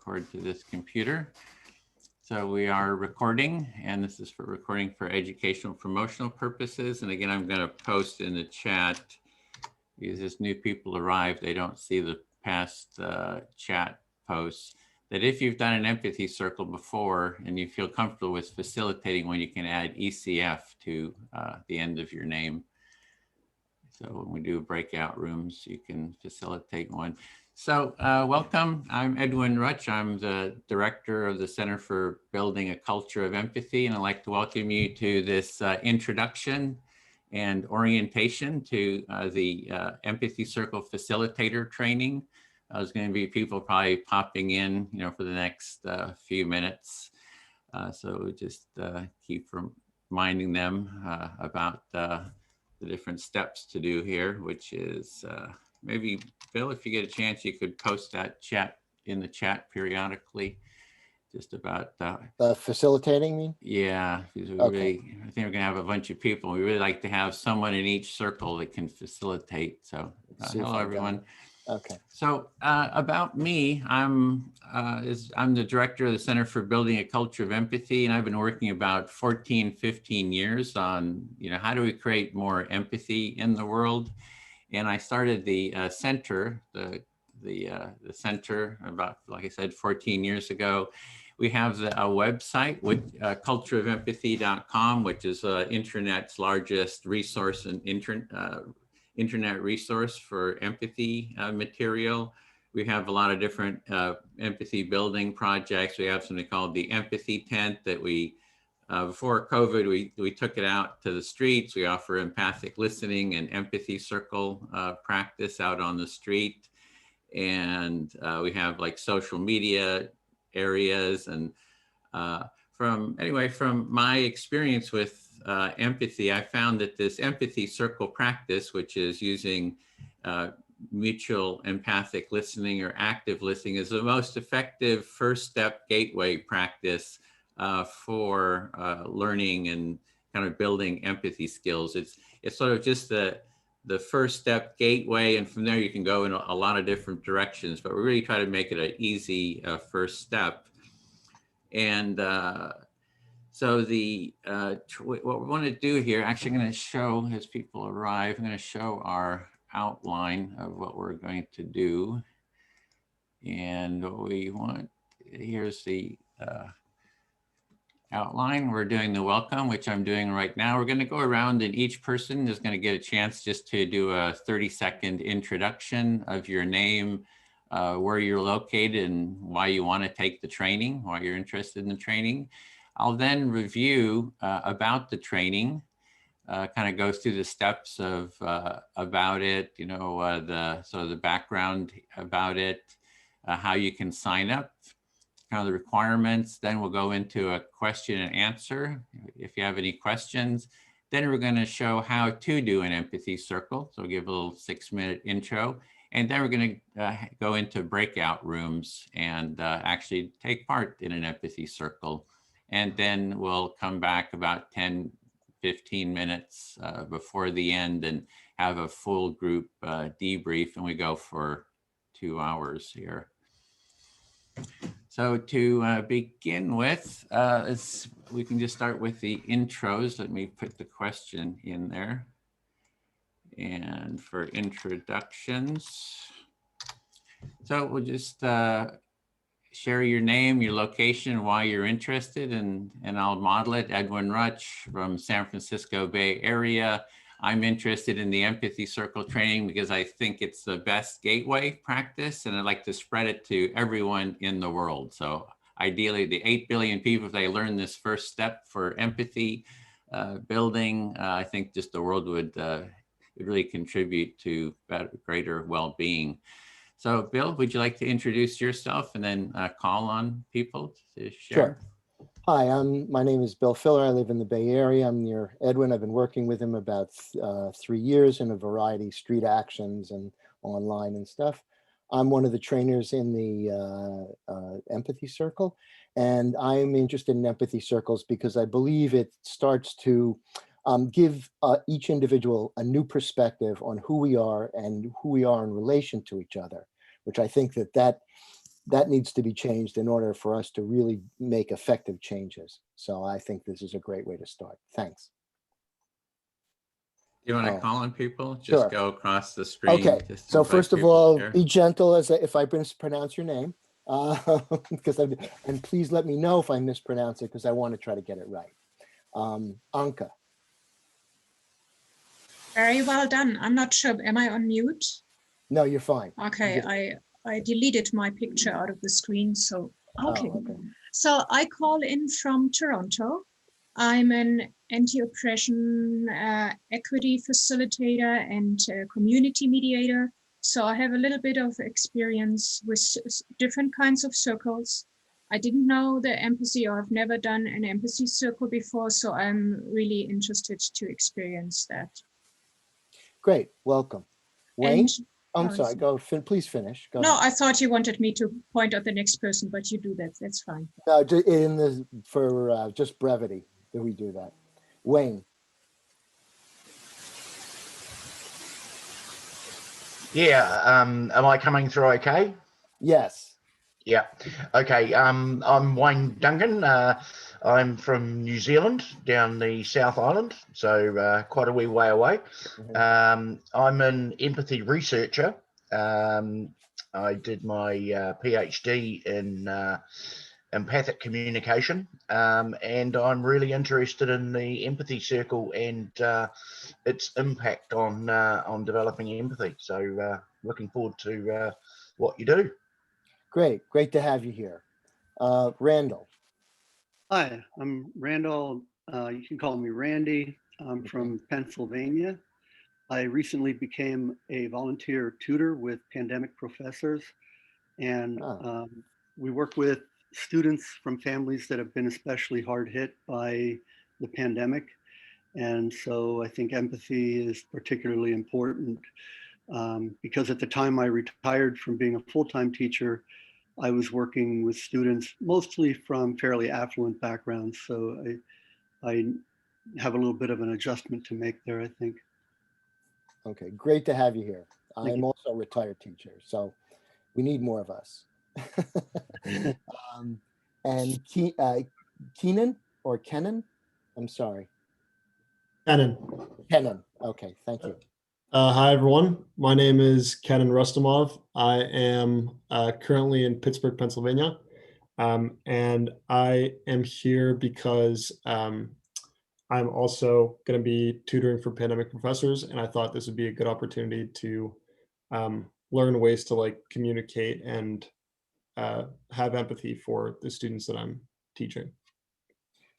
record to this computer. So we are recording, and this is for recording for educational promotional purposes. And again, I'm going to post in the chat because as new people arrive, they don't see the past chat posts, that if you've done an empathy circle before and you feel comfortable with facilitating one, you can add ECF to the end of your name. So when we do breakout rooms, you can facilitate one. So welcome, I'm Edwin Rutch. I'm the director of the Center for Building a Culture of Empathy, and I'd like to welcome you to this introduction and orientation to the Empathy Circle Facilitator Training. There's going to be people probably popping in, for the next few minutes. So just keep reminding them about the different steps to do here, which is maybe, Bill, if you get a chance, you could post that chat in the chat periodically, just about facilitating me? Yeah, because we Okay. really, I think we're gonna have a bunch of people. We really like to have someone in each circle that can facilitate. So hello, everyone. Okay. So about me, I'm the director of the Center for Building a Culture of Empathy, and I've been working about 14, 15 years on, how do we create more empathy in the world? And I started the center, the center about, like I said, 14 years ago. We have a website with cultureofempathy.com, which is internet's largest resource and internet resource for empathy material. We have a lot of different empathy building projects. We have something called the Empathy Tent that we, before COVID, we took it out to the streets. We offer empathic listening and empathy circle practice out on the street. And we have like social media areas. And from my experience with empathy, I found that this empathy circle practice, which is using mutual empathic listening or active listening, is the most effective first step gateway practice for learning and kind of building empathy skills. It's sort of just the first step gateway, and from there you can go in a lot of different directions, but we really try to make it an easy first step. And so what we want to do here, actually I'm going to show, as people arrive, I'm going to show our outline of what we're going to do. And what we want, here's the outline. We're doing the welcome, which I'm doing right now. We're going to go around and each person is going to get a chance just to do a 30-second introduction of your name, where you're located and why you want to take the training, why you're interested in the training. I'll then review about the training, kind of go through the steps of about it, the background about it, how you can sign up, kind of the requirements. Then we'll go into a question and answer if you have any questions. Then we're going to show how to do an empathy circle. So we'll give a little 6-minute intro. And then we're going to go into breakout rooms and actually take part in an empathy circle. And then we'll come back about 10, 15 minutes before the end and have a full group debrief, and we go for 2 hours here. So to begin with, we can just start with the intros. Let me put the question in there. And for introductions, so we'll just share your name, your location, why you're interested, and I'll model it. Edwin Rutch from San Francisco Bay Area. I'm interested in the Empathy Circle training because I think it's the best gateway practice, and I'd like to spread it to everyone in the world. So ideally, the 8 billion people, if they learn this first step for empathy building, I think just the world would really contribute to greater well-being. So Bill, would you like to introduce yourself and then call on people to share? Sure. Hi, my name is Bill Filler. I live in the Bay Area. I'm near Edwin. I've been working with him about 3 years in a variety of street actions and online and stuff. I'm one of the trainers in the Empathy Circle, and I'm interested in empathy circles because I believe it starts to give each individual a new perspective on who we are and who we are in relation to each other, which I think that that needs to be changed in order for us to really make effective changes. So I think this is a great way to start. Thanks. Do you want to Oh, call on people? Just sure. go across the screen. Okay. Just So invite first of people to all, share. be gentle as if I mispronounce your name, because and please let me know if I mispronounce it, because I want to try to get it right. Anka. Very well done. I'm not sure. Am I on mute? No, you're fine. Okay, I deleted my picture out of the screen. So, okay. Oh, okay. So I call in from Toronto. I'm an anti-oppression equity facilitator and community mediator. So I have a little bit of experience with different kinds of circles. I didn't know the empathy, or I've never done an empathy circle before. So I'm really interested to experience that. Great. Welcome. Wayne? And I'm sorry. Go. Please finish. Go no, ahead. I thought you wanted me to point out the next person, but you do that. That's fine. No, for just brevity that we do that. Wayne. Yeah, am I coming through okay? Yes. Yeah, okay. I'm Wayne Duncan. I'm from New Zealand, down the South Island, so quite a wee way away. Mm-hmm. I'm an empathy researcher. I did my PhD in empathic communication, and I'm really interested in the empathy circle and its impact on developing empathy. So looking forward to what you do. Great. Great to have you here. Randall. Hi, I'm Randall. You can call me Randy. I'm from Pennsylvania. I recently became a volunteer tutor with pandemic professors, and we work with students from families that have been especially hard hit by the pandemic. And so I think empathy is particularly important because at the time I retired from being a full-time teacher, I was working with students mostly from fairly affluent backgrounds. So I have a little bit of an adjustment to make there, I think. Okay, great to have you here. Thank I'm you. also a retired teacher, so we need more of us. And Keenan or Kenan? I'm sorry. Kenan. Kenan. Okay, thank you. Hi, everyone. My name is Kenan Rustamov. I am currently in Pittsburgh, Pennsylvania. And I am here because I'm also going to be tutoring for pandemic professors. And I thought this would be a good opportunity to learn ways to communicate and have empathy for the students that I'm teaching.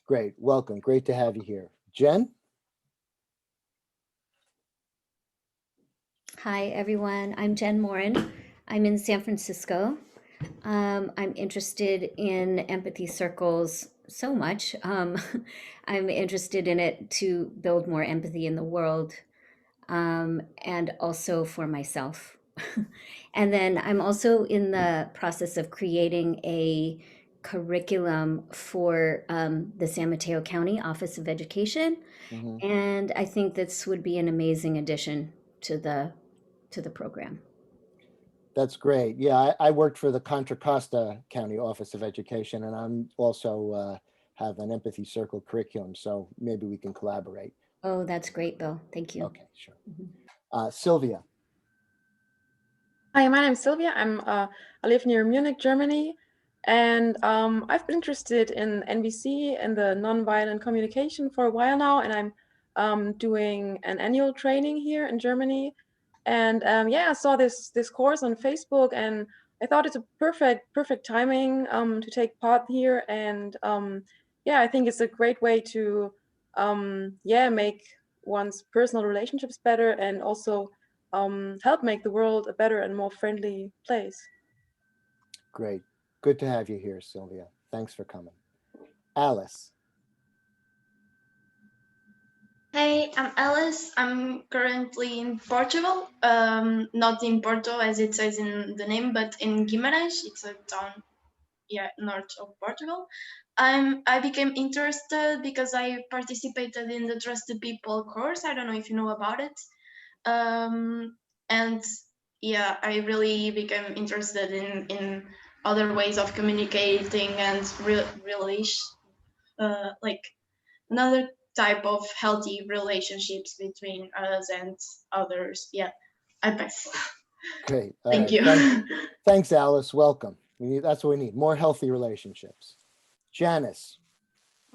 Great. Welcome. Great to have you here. Jen? Hi, everyone. I'm Jen Morin. I'm in San Francisco. I'm interested in empathy circles so much. I'm interested in it to build more empathy in the world and also for myself. And then I'm also in the process of creating a curriculum for the San Mateo County Office of Education. Mm-hmm. And I think this would be an amazing addition to the program. That's great. Yeah, I worked for the Contra Costa County Office of Education, and I'm also have an empathy circle curriculum, so maybe we can collaborate. Oh, that's great, Bill. Thank you. Okay, sure. Sylvia. Hi, my name is Sylvia. I live near Munich, Germany, and I've been interested in NVC and the nonviolent communication for a while now, and I'm doing an annual training here in Germany. And yeah, I saw this course on Facebook, and I thought it's a perfect timing to take part here. And yeah, I think it's a great way to yeah, make one's personal relationships better and also help make the world a better and more friendly place. Great. Good to have you here, Sylvia. Thanks for coming. Alice. Hey, I'm Alice. I'm currently in Portugal, not in Porto as it says in the name, but in Guimarães. It's a town, yeah, north of Portugal. I became interested because I participated in the Trusted People course. I don't know if you know about it. And yeah, I really became interested in other ways of communicating and like another type of healthy relationships between us and others. Yeah, I pass. Great. All Thank right. you. Thanks, Alice. Welcome. That's what we need, more healthy relationships. Janice.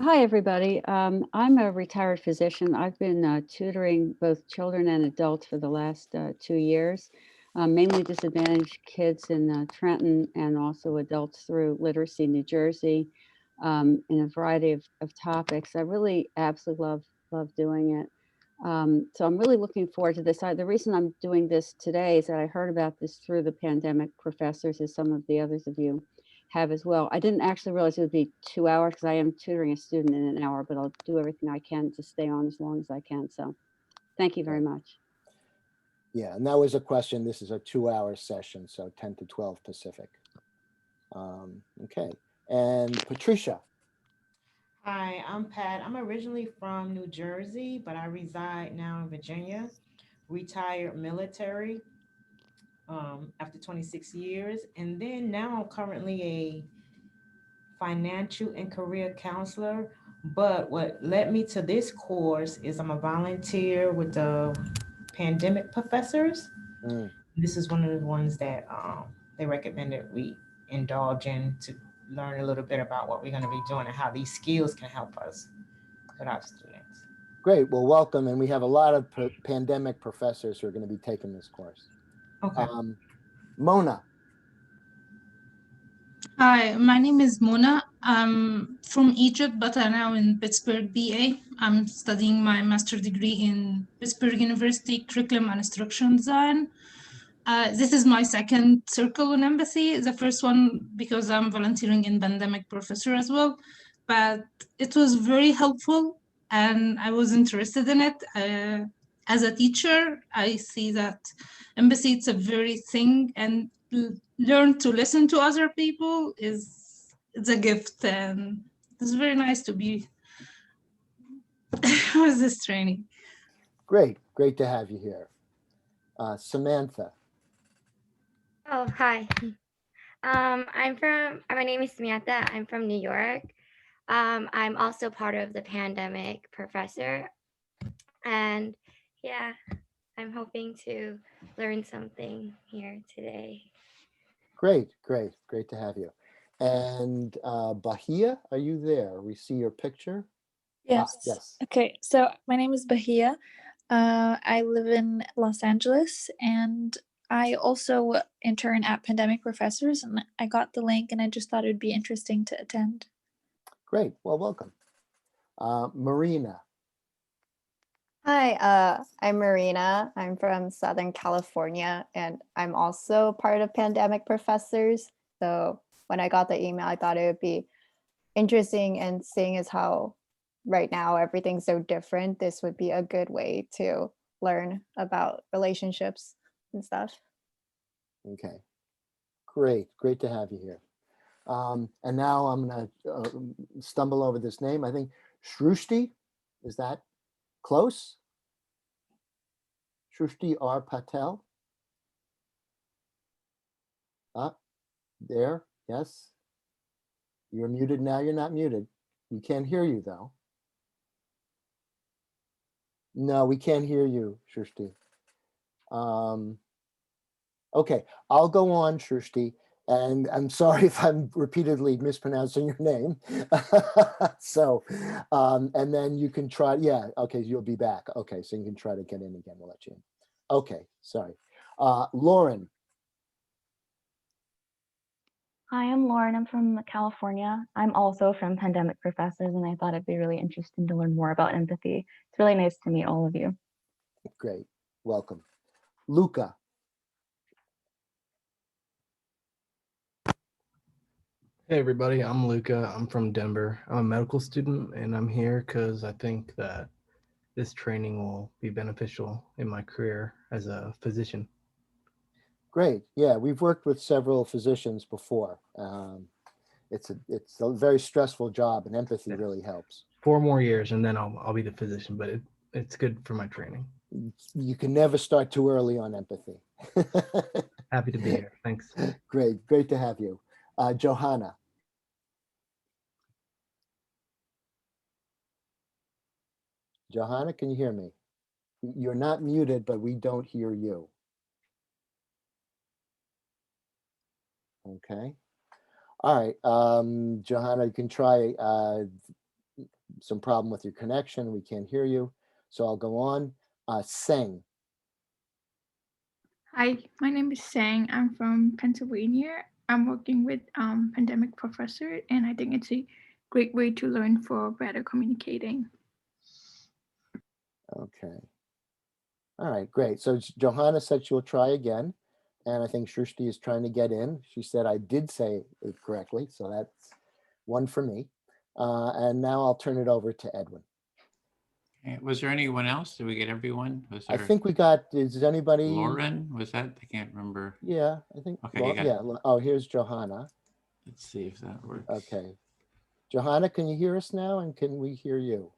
Hi, everybody. I'm a retired physician. I've been tutoring both children and adults for the last 2 years, mainly disadvantaged kids in Trenton and also adults through Literacy New Jersey in a variety of topics. I really absolutely love doing it. So I'm really looking forward to this. The reason I'm doing this today is that I heard about this through the pandemic professors, as some of the others of you have as well. I didn't actually realize it would be 2 hours because I am tutoring a student in an hour, but I'll do everything I can to stay on as long as I can. So thank you very much. Yeah, and that was a question. This is a 2-hour session, so 10 to 12 Pacific. Okay, and Patricia. Hi, I'm Pat. I'm originally from New Jersey, but I reside now in Virginia, retired military after 26 years. And then now I'm currently a financial and career counselor. But what led me to this course is I'm a volunteer with the pandemic professors. This is one of the ones that they recommended we indulge in to learn a little bit about what we're going to be doing and how these skills can help us with our students. Great. Well, welcome. And we have a lot of pandemic professors who are going to be taking this course. Okay. Mona. Hi, my name is Mona. I'm from Egypt, but I'm now in Pittsburgh, PA. I'm studying my master's degree in Pittsburgh University Curriculum and Instruction Design. This is my second circle on empathy. The first one because I'm volunteering in pandemic professor as well, but it was very helpful and I was interested in it. As a teacher, I see that empathy it's a very thing, and learn to listen to other people it's a gift, and it's very nice to be with this training. Great to have you here. Samantha. Oh, hi. My name is Samantha. I'm from New York. I'm also part of the pandemic professor. And yeah, I'm hoping to learn something here today. Great to have you. And Bahia, are you there? We see your picture. Yes. Yes. Okay, so my name is Bahia. I live in Los Angeles, and I also intern at Pandemic Professors, and I got the link and I just thought it would be interesting to attend. Great. Well, welcome. Marina. Hi, I'm Marina. I'm from Southern California, and I'm also part of Pandemic Professors. So when I got the email, I thought it would be interesting, and seeing as how right now everything's so different, this would be a good way to learn about relationships and stuff. Okay, great to have you here. And now I'm gonna stumble over this name. I think Shrushti, is that close? Shrushti R. Patel. There, yes. You're muted now, you're not muted. We can't hear you though. No, we can't hear you, Shrushti. Okay, I'll go on, Shrushti, and I'm sorry if I'm repeatedly mispronouncing your name. So, and then you can try, yeah, okay, you'll be back. Okay, so you can try to get in again, we'll let you in. Okay, sorry. Lauren. Hi, I'm Lauren. I'm from California. I'm also from Pandemic Professors, and I thought it'd be really interesting to learn more about empathy. It's really nice to meet all of you. Great, welcome. Luca. Hey everybody, I'm Luca. I'm from Denver. I'm a medical student, and I'm here because I think that this training will be beneficial in my career as a physician. Great, yeah, we've worked with several physicians before. It's a very stressful job, and empathy really helps. 4 more years, and then I'll be the physician, but it's good for my training. You can never start too early on empathy. Happy to be here. Thanks. Great to have you. Johanna. Johanna, can you hear me? You're not muted, but we don't hear you. Okay. All right, Johanna, you can try some problem with your connection. We can't hear you. So I'll go on. Seng. Hi, my name is Sang. I'm from Pennsylvania. I'm working with pandemic professor, and I think it's a great way to learn for better communicating. Okay. All right, great. So Johanna said she'll try again. And I think Shruti is trying to get in. She said I did say it correctly. So that's one for me. And now I'll turn it over to Edwin. Was there anyone else? Did we get everyone? Was there? I think we got, is anybody? Lauren, was that? I can't remember. Yeah, I think. Okay, Well, yeah. Oh, here's Johanna. Let's see if that works. Okay. Johanna, can you hear us now? And can we hear you?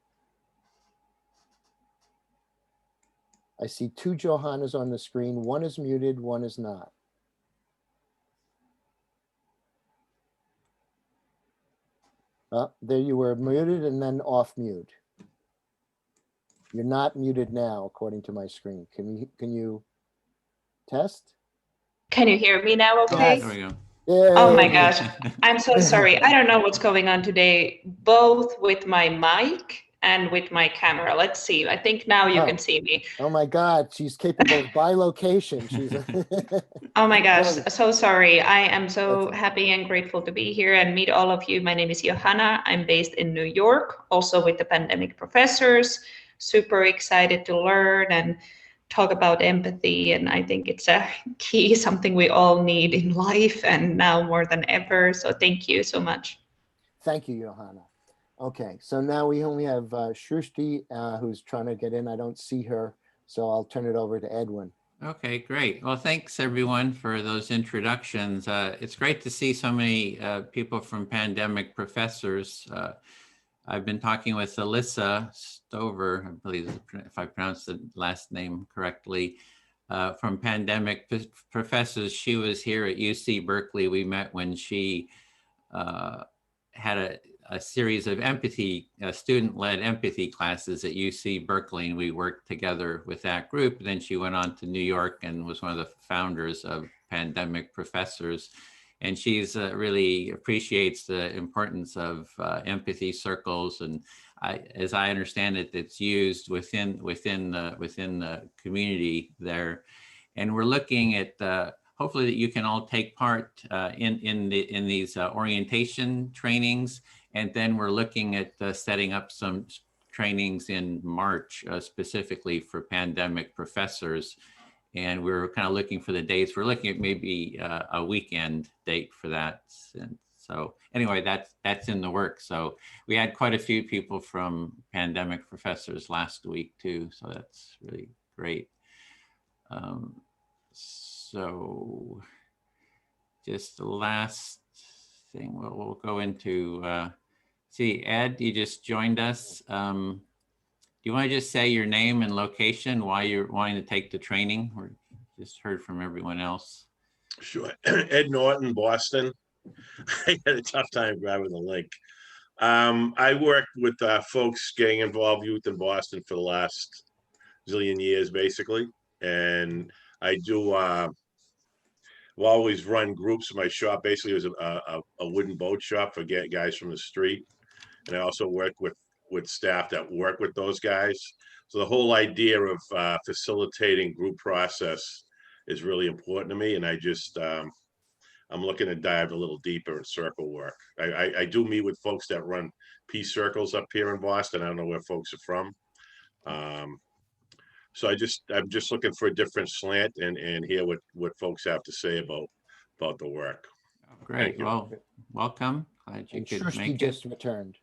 I see two Johannas on the screen. One is muted, one is not. There you were, muted and then off mute. You're not muted now, according to my screen. Can you test? Can you hear me now okay? Yes. There we go. Yay. Oh my gosh, I'm so sorry. I don't know what's going on today, both with my mic and with my camera. Let's see. I think now you can see me. Oh my God, she's capable of bilocation. She's Oh my gosh, so sorry. I am so happy and grateful to be here and meet all of you. My name is Johanna. I'm based in New York, also with the pandemic professors. Super excited to learn and talk about empathy. And I think it's a key, something we all need in life and now more than ever. So thank you so much. Thank you, Johanna. Okay, so now we only have Shruti who's trying to get in. I don't see her, so I'll turn it over to Edwin. Okay, great. Well, thanks everyone for those introductions. It's great to see so many people from pandemic professors. I've been talking with Alyssa Stover, I believe if I pronounced the last name correctly, from pandemic professors. She was here at UC Berkeley. We met when she had a series of empathy, student-led empathy classes at UC Berkeley, and we worked together with that group. And then she went on to New York and was one of the founders of Pandemic Professors. And she's really appreciates the importance of empathy circles. And as I understand it, it's used within the community there. And we're looking at hopefully that you can all take part in these orientation trainings. And then we're looking at setting up some trainings in March specifically for pandemic professors. And we're kind of looking for the dates. We're looking at maybe a weekend date for that. And so anyway, that's in the works. So we had quite a few people from pandemic professors last week too. So that's really great. So just the last thing we'll go into, see, Ed, you just joined us. Do you want to just say your name and location, why you're wanting to take the training? Or just heard from everyone else. Sure. Ed Norton, Boston. I had a tough time grabbing the link. I worked with folks getting involved youth in Boston for the last zillion years, basically. And I do, I've always run groups in my shop. Basically, it was a wooden boat shop for guys from the street. And I also work with staff that work with those guys. So the whole idea of facilitating group process is really important to me. And I just, I'm looking to dive a little deeper in circle work. I do meet with folks that run peace circles up here in Boston. I don't know where folks are from. So I'm just looking for a different slant and hear what folks have to say about the work. Great. Well, welcome. Glad you could make it. Just returned.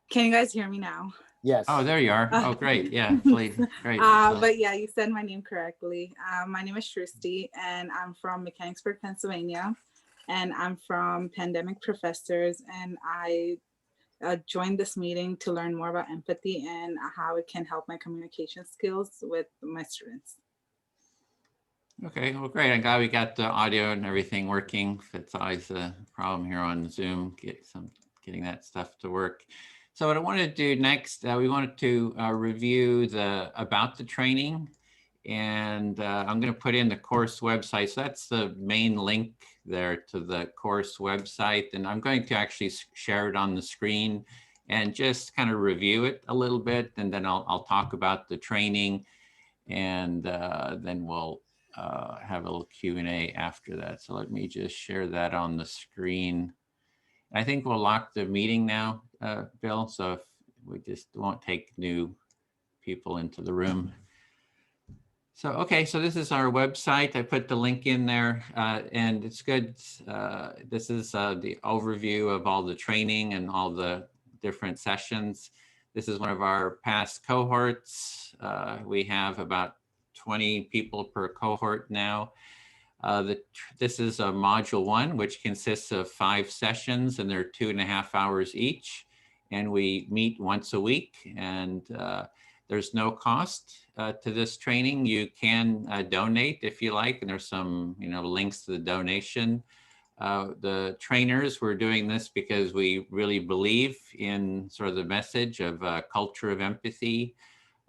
Can you guys hear me now? Yes. Oh, there you are. Oh, great. Yeah, please. Great. But yeah, you said my name correctly. My name is Shruti, and I'm from Mechanicsburg, Pennsylvania, and I'm from Pandemic Professors, and I joined this meeting to learn more about empathy and how it can help my communication skills with my students. Okay, well, great. I'm glad we got the audio and everything working. It's always a problem here on Zoom, getting that stuff to work. So what I want to do next, we wanted to review about the training, and I'm going to put in the course website. So that's the main link there to the course website, and I'm going to actually share it on the screen and just kind of review it a little bit, and then I'll talk about the training, and then we'll have a little Q&A after that. So let me just share that on the screen. I think we'll lock the meeting now, Bill, so if we just won't take new people into the room. So, okay, so this is our website. I put the link in there, and it's good. This is the overview of all the training and all the different sessions. This is one of our past cohorts. We have about 20 people per cohort now. This is a module 1, which consists of 5 sessions, and they're 2.5 hours each. And we meet once a week, and there's no cost to this training. You can donate if you like, and there's some links to the donation. The trainers, we're doing this because we really believe in sort of the message of a culture of empathy.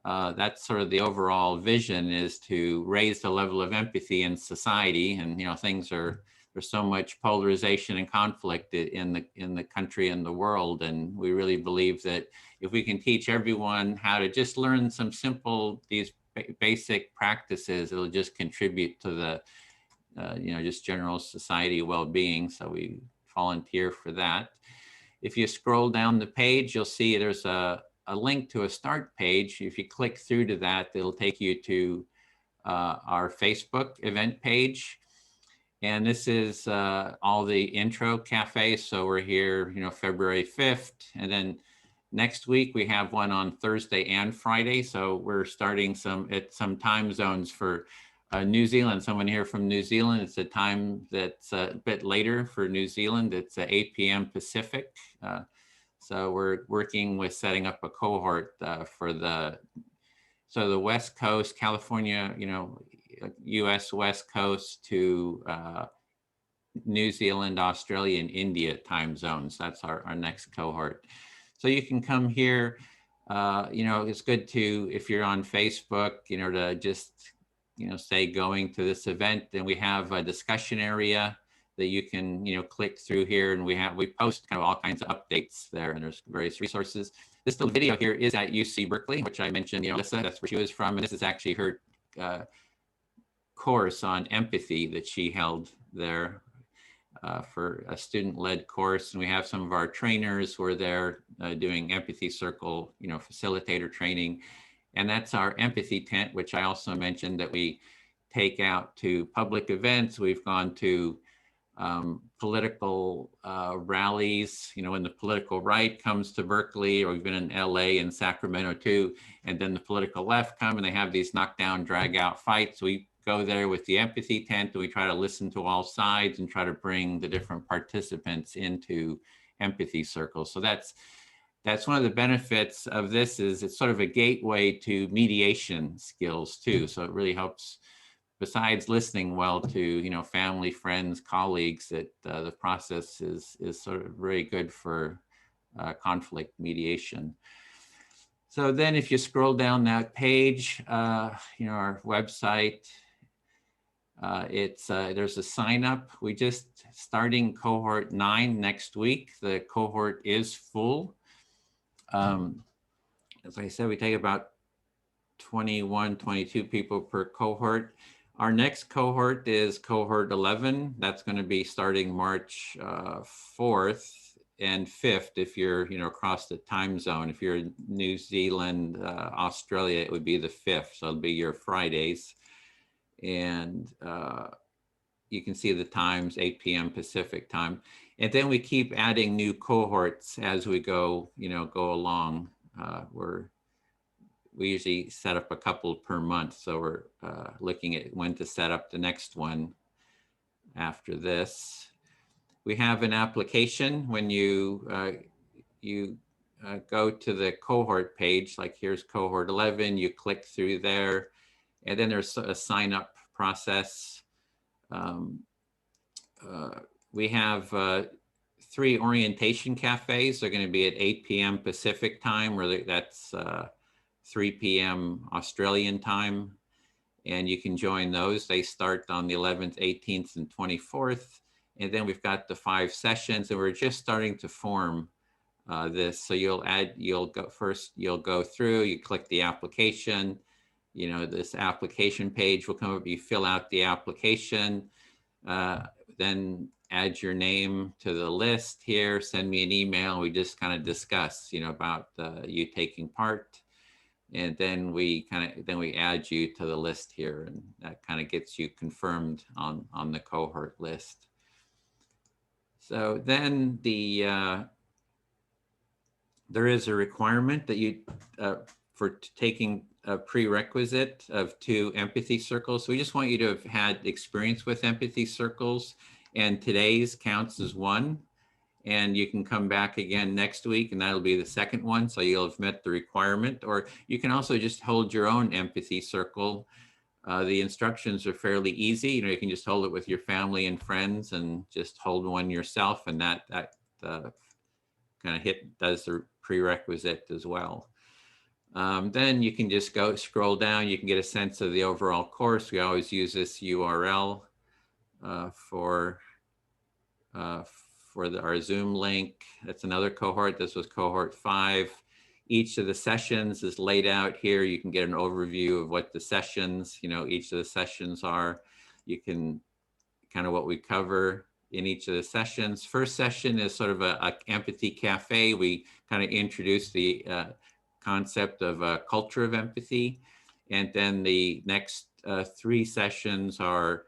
That's sort of the overall vision, is to raise the level of empathy in society. And there's so much polarization and conflict in the country and the world, and we really believe that if we can teach everyone how to just learn some simple basic practices, it'll just contribute to the just general society well-being. So we volunteer for that. If you scroll down the page, you'll see there's a link to a start page. If you click through to that, it'll take you to our Facebook event page. And this is all the intro cafes. So we're here, February 5th. And then next week we have one on Thursday and Friday. So we're starting at some time zones for New Zealand. Someone here from New Zealand. It's a time that's a bit later for New Zealand. It's 8 p.m. Pacific. So we're working with setting up a cohort for the West Coast, California, US West Coast to New Zealand, Australia, and India time zones. That's our next cohort. So you can come here. It's good to, if you're on Facebook, to just, say going to this event. Then we have a discussion area that you can, click through here, and we post kind of all kinds of updates there, and there's various resources. This little video here is at UC Berkeley, which I mentioned, Alyssa, that's where she was from, and this is actually her course on empathy that she held there for a student-led course. And we have some of our trainers who are there doing Empathy Circle, Facilitator Training. And that's our empathy tent, which I also mentioned that we take out to public events. We've gone to political rallies, when the political right comes to Berkeley, or we've been in LA and Sacramento too, and then the political left come and they have these knockdown, drag out fights. We go there with the empathy tent, and we try to listen to all sides and try to bring the different participants into empathy circles. So that's one of the benefits of this, is it's sort of a gateway to mediation skills too. So it really helps, besides listening well to, family, friends, colleagues, that the process is sort of very good for conflict mediation. So then if you scroll down that page, our website, there's a sign up. We just starting cohort 9 next week. The cohort is full. As I said, we take about 21, 22 people per cohort. Our next cohort is cohort 11. That's going to be starting March 4th and 5th if you're, across the time zone. If you're in New Zealand, Australia, it would be the 5th. So it'll be your Fridays. And you can see the times, 8 p.m. Pacific time. And then we keep adding new cohorts as we go, go along. We usually set up a couple per month. So we're looking at when to set up the next one after this. We have an application. When you go to the cohort page, like here's cohort 11, you click through there, and then there's a sign up process. We have 3 orientation cafes. They're going to be at 8 p.m. Pacific time, where that's 3 p.m. Australian time. And you can join those. They start on the 11th, 18th, and 24th. And then we've got the 5 sessions, and we're just starting to form this. So you'll go through, you click the application, you know, this application page will come up, you fill out the application, then add your name to the list here, send me an email. We just kind of discuss, you know, about you taking part. And then we add you to the list here, and that kind of gets you confirmed on the cohort list. So then there is a requirement that you for taking a prerequisite of 2 empathy circles. So we just want you to have had experience with empathy circles, and today's counts as 1. And you can come back again next week, and that'll be the second one. So you'll have met the requirement. Or you can also just hold your own empathy circle. The instructions are fairly easy. You know, you can just hold it with your family and friends, and just hold one yourself, and that kind of does the prerequisite as well. Then you can just scroll down. You can get a sense of the overall course. We always use this URL for our Zoom link. That's another cohort. This was cohort 5. Each of the sessions is laid out here. You can get an overview of what the sessions, you know, each of the sessions are. You can kind of what we cover in each of the sessions. First session is sort of a empathy cafe. We kind of introduce the concept of a culture of empathy. And then the next 3 sessions are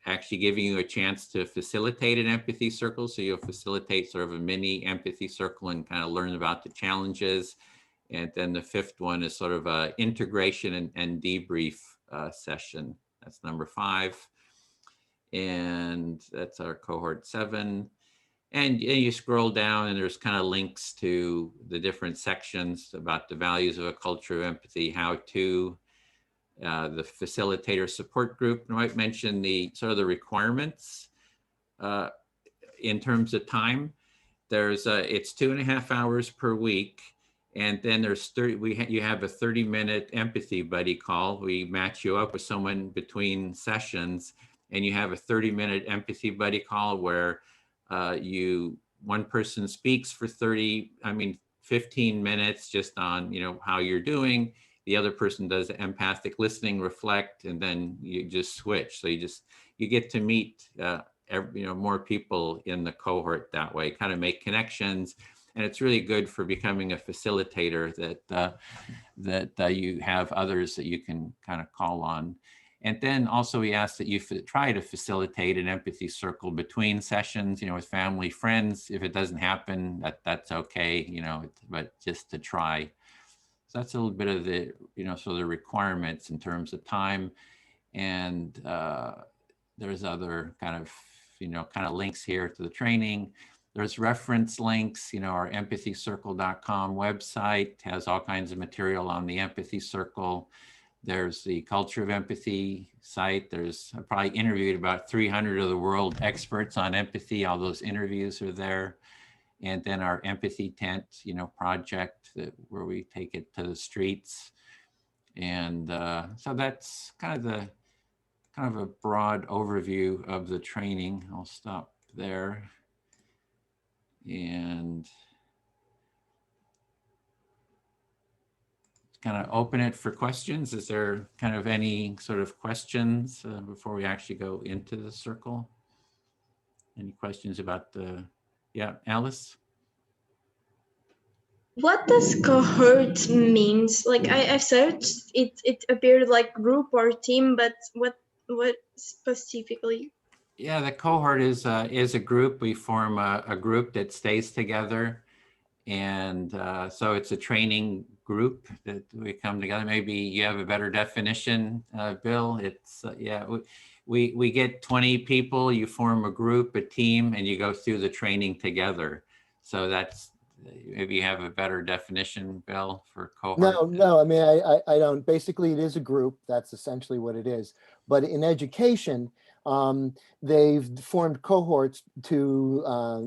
actually giving you a chance to facilitate an empathy circle. So you'll facilitate sort of a mini empathy circle and kind of learn about the challenges. And then the 5th one is sort of a integration and debrief session. That's number 5. And that's our cohort 7. And you scroll down, and there's kind of links to the different sections about the values of a culture of empathy, how to, the facilitator support group. And I might mention the sort of the requirements in terms of time. There's it's 2.5 hours per week. And then there's you have a 30-minute empathy buddy call. We match you up with someone between sessions, and you have a 30-minute empathy buddy call where one person speaks for 15 minutes just on, you know, how you're doing. The other person does empathic listening, reflect, and then you just switch. So you get to meet more people in the cohort that way, kind of make connections. And it's really good for becoming a facilitator that you have others that you can kind of call on. And then also we ask that you try to facilitate an empathy circle between sessions, you know, with family, friends. If it doesn't happen, that's okay, you know, but just to try. So that's a little bit of the, you know, so the requirements in terms of time. And there's other kind of links here to the training. There's reference links, you know, our empathycircle.com website has all kinds of material on the empathy circle. There's the Culture of Empathy site. I probably interviewed about 300 of the world experts on empathy. All those interviews are there. And then our empathy tent, you know, project where we take it to the streets. And so that's kind of a broad overview of the training. I'll stop there. And kind of open it for questions. Is there kind of any sort of questions before we actually go into the circle? Any questions about yeah, Alice? What does cohort means? Like I've searched, it appeared like group or team, but what specifically? Yeah, the cohort is a group. We form a group that stays together. And so it's a training group that we come together. Maybe you have a better definition, Bill. It's yeah, we get 20 people, you form a group, a team, and you go through the training together. So that's, maybe you have a better definition, Bill, for cohort. No, I mean, I don't. Basically, it is a group. That's essentially what it is. But in education, they've formed cohorts to,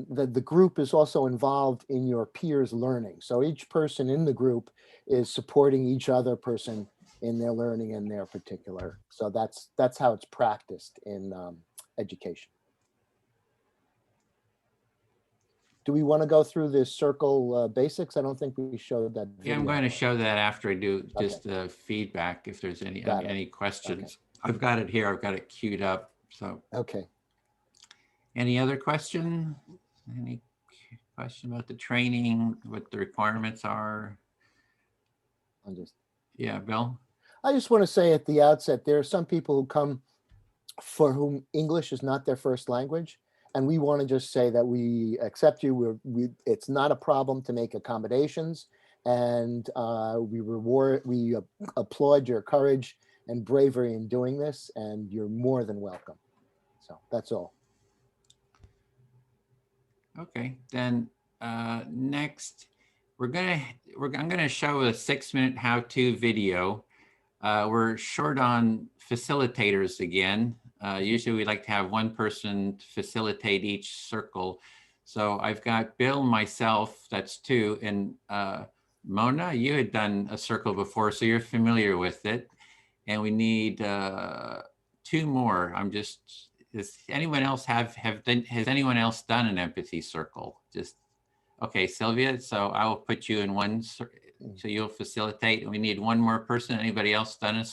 the group is also involved in your peers' learning. So each person in the group is supporting each other person in their learning in their particular. So that's how it's practiced in education. Do we want to go through this circle basics? I don't think we showed that video. Yeah, I'm going to show that after I do just the feedback, if there's any questions. Okay. I've got it here. I've got it queued up. So okay. Any other question? Any question about the training, what the requirements are? Yeah, Bill? I just want to say at the outset, there are some people who come for whom English is not their first language. And we want to just say that we accept you. It's not a problem to make accommodations, and we applaud your courage and bravery in doing this, and you're more than welcome. So that's all. Okay, then next, I'm gonna show a 6-minute how-to video. We're short on facilitators again. Usually we like to have one person facilitate each circle. So I've got Bill, myself, that's 2, and Mona, you had done a circle before, so you're familiar with it. And we need 2 more. Does anyone else has anyone else done an empathy circle? Okay, Sylvia, so I will put you in one, so you'll facilitate. We need 1 more person. Anybody else done a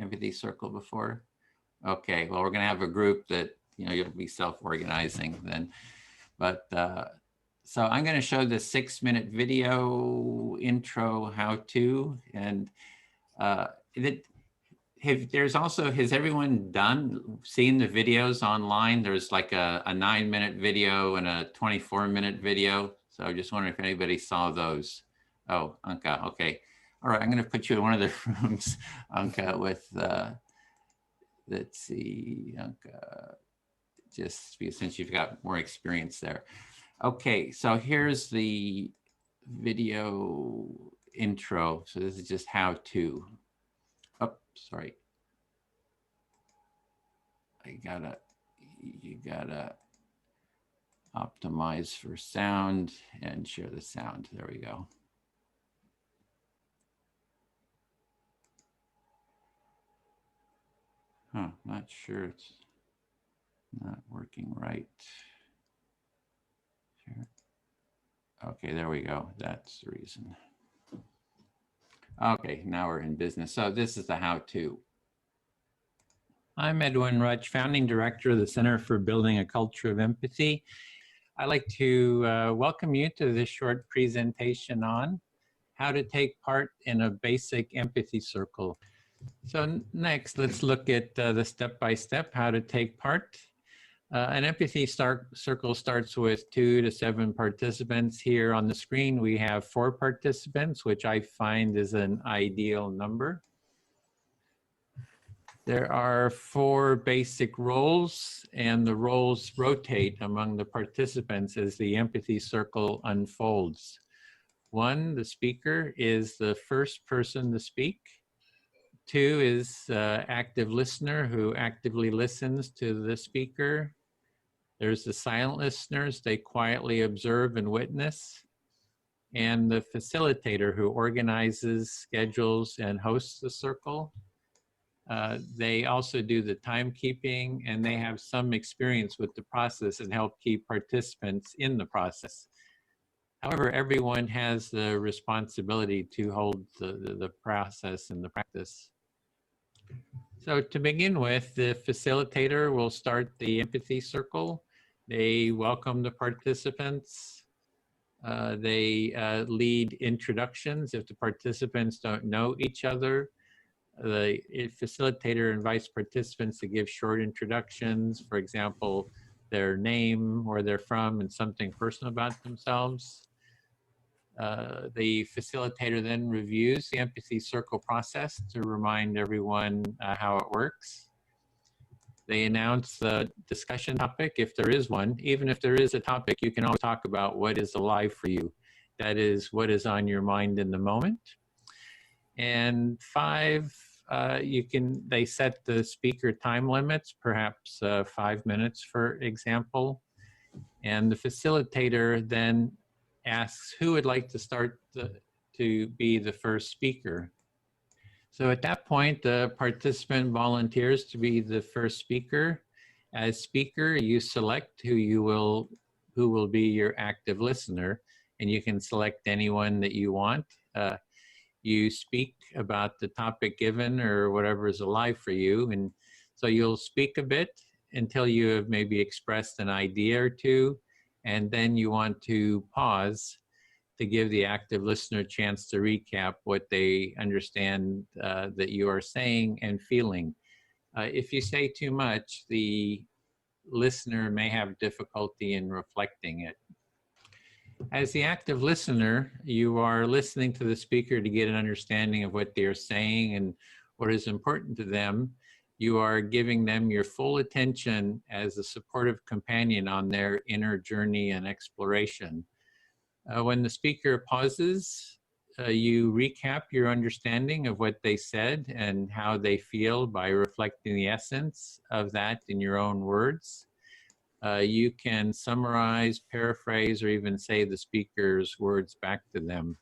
empathy circle before? Okay, well, we're gonna have a group that, you'll be self-organizing then. But so I'm gonna show the 6-minute video intro how-to, and has everyone seen the videos online? There's like a 9-minute video and a 24-minute video. So I just wondering if anybody saw those. Oh, Anka, okay. All right, I'm gonna put you in one of the rooms, Anka, with, let's see, Anka, just since you've got more experience there. Okay, so here's the video intro. So this is just how to. Oh, sorry. You gotta optimize for sound and share the sound. There we go. Huh, not sure it's not working right. Sure. Okay, there we go. That's the reason. Okay, now we're in business. So this is the how-to. I'm Edwin Rutch, founding director of the Center for Building a Culture of Empathy. I'd like to welcome you to this short presentation on how to take part in a basic empathy circle. So next, let's look at the step-by-step how to take part. An empathy circle starts with 2 to 7 participants. Here on the screen, we have 4 participants, which I find is an ideal number. There are 4 basic roles, and the roles rotate among the participants as the empathy circle unfolds. 1, the speaker, is the first person to speak. 2 is active listener who actively listens to the speaker. There's the silent listeners, they quietly observe and witness. And the facilitator who organizes, schedules, and hosts the circle. They also do the timekeeping, and they have some experience with the process and help keep participants in the process. However, everyone has the responsibility to hold the process and the practice. So to begin with, the facilitator will start the empathy circle. They welcome the participants. They lead introductions if the participants don't know each other. The facilitator invites participants to give short introductions, for example, their name, where they're from, and something personal about themselves. The facilitator then reviews the empathy circle process to remind everyone how it works. They announce the discussion topic if there is one. Even if there is a topic, you can always talk about what is alive for you. That is what is on your mind in the moment. And 5, they set the speaker time limits, perhaps 5 minutes, for example. And the facilitator then asks who would like to start to be the first speaker. So at that point, the participant volunteers to be the first speaker. As speaker, you select who will be your active listener, and you can select anyone that you want. You speak about the topic given or whatever is alive for you, and so you'll speak a bit until you have maybe expressed an idea or two, and then you want to pause to give the active listener a chance to recap what they understand that you are saying and feeling. If you say too much, the listener may have difficulty in reflecting it. As the active listener, you are listening to the speaker to get an understanding of what they're saying and what is important to them. You are giving them your full attention as a supportive companion on their inner journey and exploration. When the speaker pauses, you recap your understanding of what they said and how they feel by reflecting the essence of that in your own words. You can summarize, paraphrase, or even say the speaker's words back to them.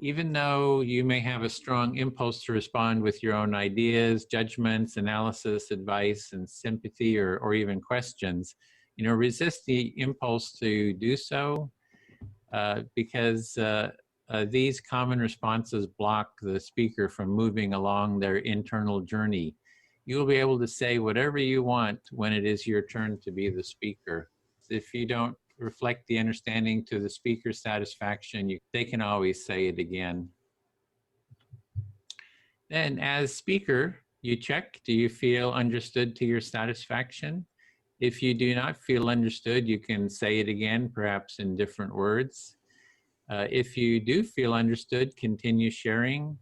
Even though you may have a strong impulse to respond with your own ideas, judgments, analysis, advice, and sympathy, or even questions, resist the impulse to do so. Because these common responses block the speaker from moving along their internal journey. You will be able to say whatever you want when it is your turn to be the speaker. If you don't reflect the understanding to the speaker's satisfaction, they can always say it again. Then as speaker, you check, do you feel understood to your satisfaction? If you do not feel understood, you can say it again, perhaps in different words. If you do feel understood, continue sharing.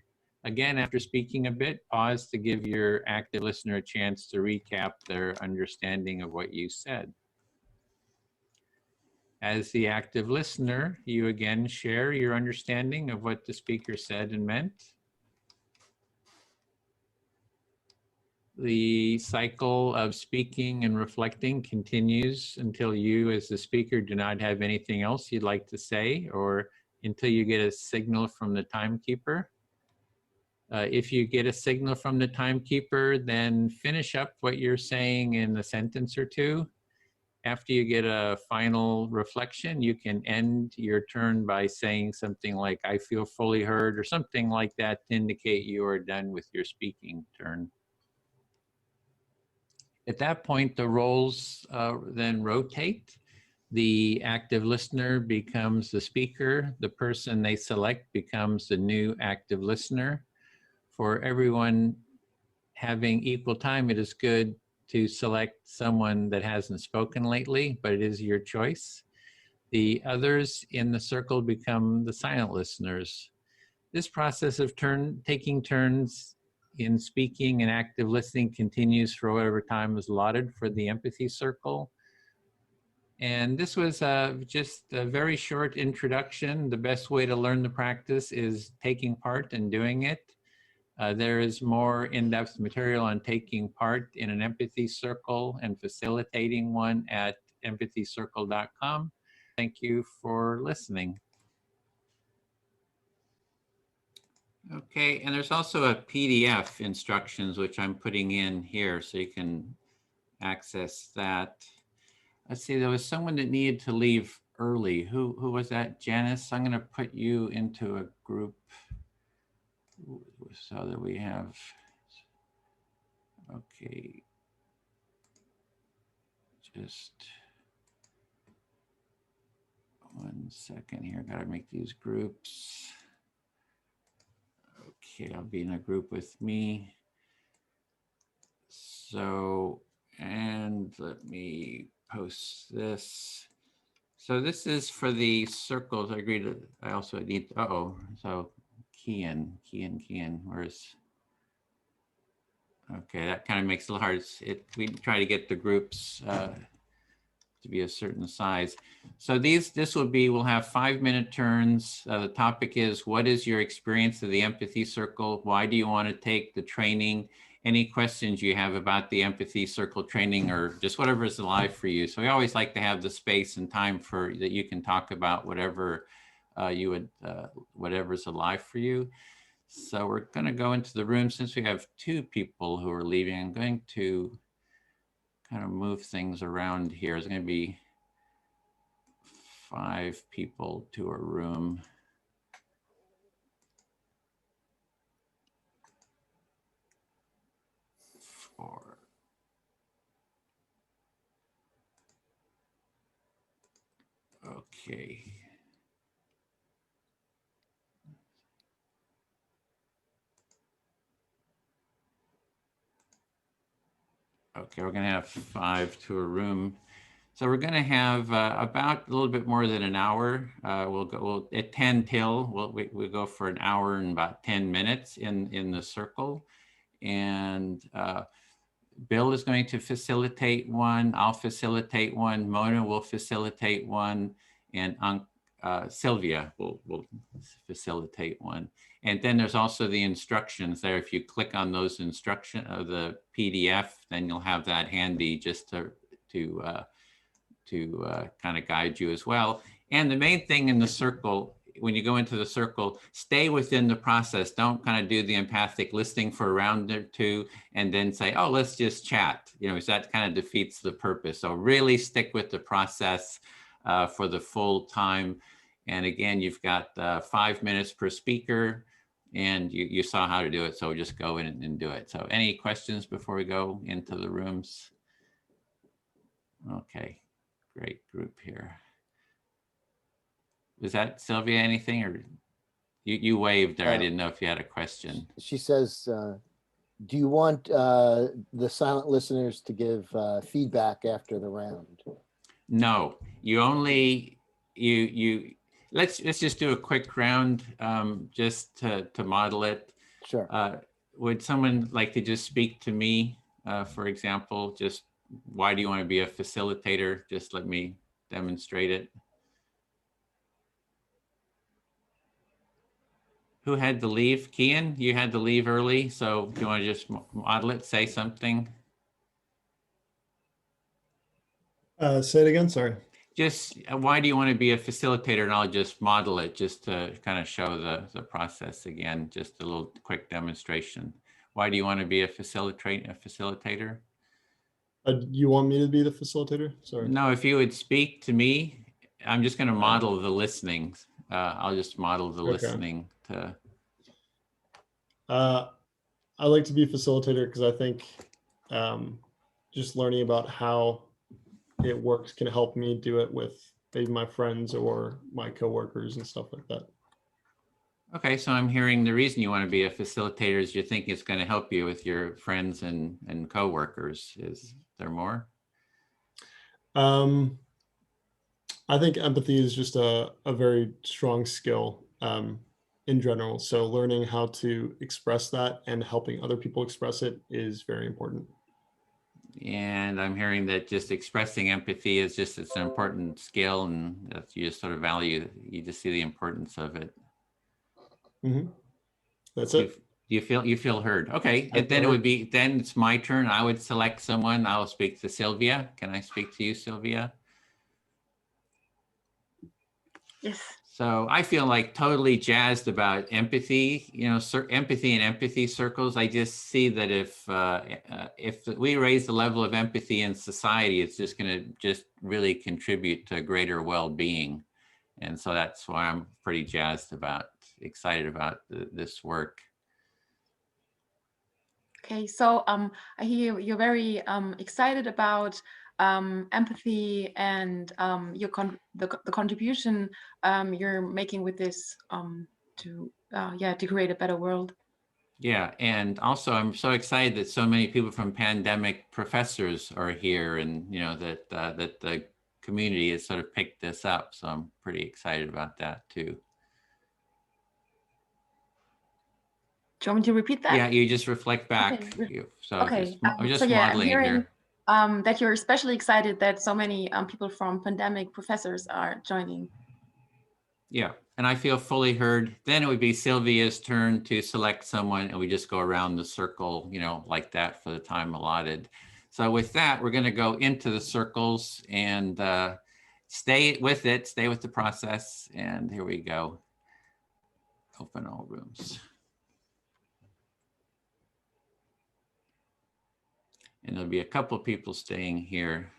Again, after speaking a bit, pause to give your active listener a chance to recap their understanding of what you said. As the active listener, you again share your understanding of what the speaker said and meant. The cycle of speaking and reflecting continues until you, as the speaker, do not have anything else you'd like to say, or until you get a signal from the timekeeper. If you get a signal from the timekeeper, then finish up what you're saying in a sentence or two. After you get a final reflection, you can end your turn by saying something like, "I feel fully heard," or something like that to indicate you are done with your speaking turn. At that point, the roles then rotate. The active listener becomes the speaker. The person they select becomes the new active listener. For everyone having equal time, it is good to select someone that hasn't spoken lately, but it is your choice. The others in the circle become the silent listeners. This process of taking turns in speaking and active listening continues for whatever time is allotted for the empathy circle. And this was just a very short introduction. The best way to learn the practice is taking part and doing it. There is more in-depth material on taking part in an empathy circle and facilitating one at empathycircle.com. Thank you for listening. Okay, and there's also a PDF instructions, which I'm putting in here so you can access that. Let's see, there was someone that needed to leave early. Who was that? Janice, I'm gonna put you into a group so that we have, okay. Just 1 second here, gotta make these groups. Okay, I'll be in a group with me. So, and let me post this. So this is for the circles. I agree to, I also need, so Kian, where's, okay, that kind of makes it hard. We try to get the groups to be a certain size. So we'll have 5-minute turns. The topic is, what is your experience of the Empathy Circle? Why do you want to take the training? Any questions you have about the Empathy Circle training, or just whatever is alive for you. So we always like to have the space and time for that you can talk about whatever whatever's alive for you. So we're going to go into the room. Since we have 2 people who are leaving, I'm going to kind of move things around here. There's going to be 5 people to a room. Okay. Okay, we're going to have 5 to a room. So we're going to have about a little bit more than an hour. We'll at 10 till, we'll go for an hour and about 10 minutes in the circle. And Bill is going to facilitate one. I'll facilitate one. Mona will facilitate one. And Sylvia will facilitate one. And then there's also the instructions there. If you click on those instructions of the PDF, then you'll have that handy just to kind of guide you as well. And the main thing in the circle, when you go into the circle, stay within the process. Don't kind of do the empathic listening for a round or 2 and then say, oh, let's just chat. Because that kind of defeats the purpose. So really stick with the process for the full time. And again, you've got 5 minutes per speaker, and you saw how to do it. So just go in and do it. So any questions before we go into the rooms? Okay, great group here. Was that Sylvia anything, or you waved there? I didn't know if you had a question. She says, do you want the silent listeners to give feedback after the round? No, you only, let's just do a quick round just to model it. Sure. Would someone like to just speak to me, for example, just why do you want to be a facilitator? Just let me demonstrate it. Who had to leave? Kian, you had to leave early, so do you want to just model it, say something? Say it again, sorry. Just why do you want to be a facilitator? And I'll just model it just to kind of show the process again, just a little quick demonstration. Why do you want to be a facilitator? You want me to be the facilitator? Sorry. No, if you would speak to me, I'm just going to model the listening. I'll just model the listening to. I like to be a facilitator because I think just learning about how it works can help me do it with maybe my friends or my coworkers and stuff like that. Okay, so I'm hearing the reason you want to be a facilitator is you think it's going to help you with your friends and coworkers. Is there more? I think empathy is just a very strong skill in general. So learning how to express that and helping other people express it is very important. And I'm hearing that just expressing empathy is just, it's an important skill, and that you just sort of value, you just see the importance of it. Mm-hmm. That's it. You feel heard. Okay, and then it would be, then it's my turn. I would select someone. I'll speak to Sylvia. Can I speak to you, Sylvia? Yes. So I feel like totally jazzed about empathy, empathy and empathy circles. I just see that if we raise the level of empathy in society, it's just going to just really contribute to greater well-being. And so that's why I'm pretty excited about this work. Okay, so I hear you're very excited about empathy and the contribution you're making with this to create a better world. Yeah, and also I'm so excited that so many people from Pandemic Professors are here, and that the community has sort of picked this up. So I'm pretty excited about that too. Do you want me to repeat that? Yeah, you just reflect back. Okay. So okay. I'm just so yeah, modeling I'm hearing, here. that you're especially excited that so many people from pandemic professors are joining. Yeah, and I feel fully heard. Then it would be Sylvia's turn to select someone, and we just go around the circle, you know, like that for the time allotted. So with that, we're going to go into the circles and stay with it, stay with the process. And here we go. Open all rooms. And there'll be a couple of people staying here.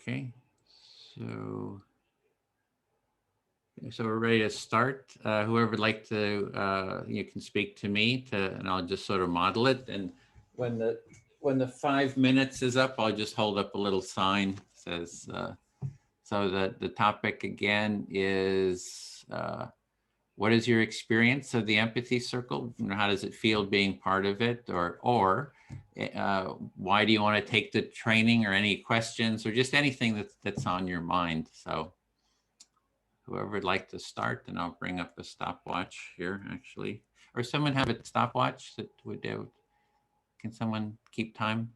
Okay, so we're ready to start. Whoever would like to, you can speak to me and I'll just sort of model it. And when the 5 minutes is up, I'll just hold up a little sign that says, so that the topic again is, what is your experience of the Empathy Circle? You know, how does it feel being part of it? Or why do you want to take the training, or any questions, or just anything that's on your mind? So whoever would like to start, and I'll bring up a stopwatch here actually. Or someone have a stopwatch that would do. Can someone keep time?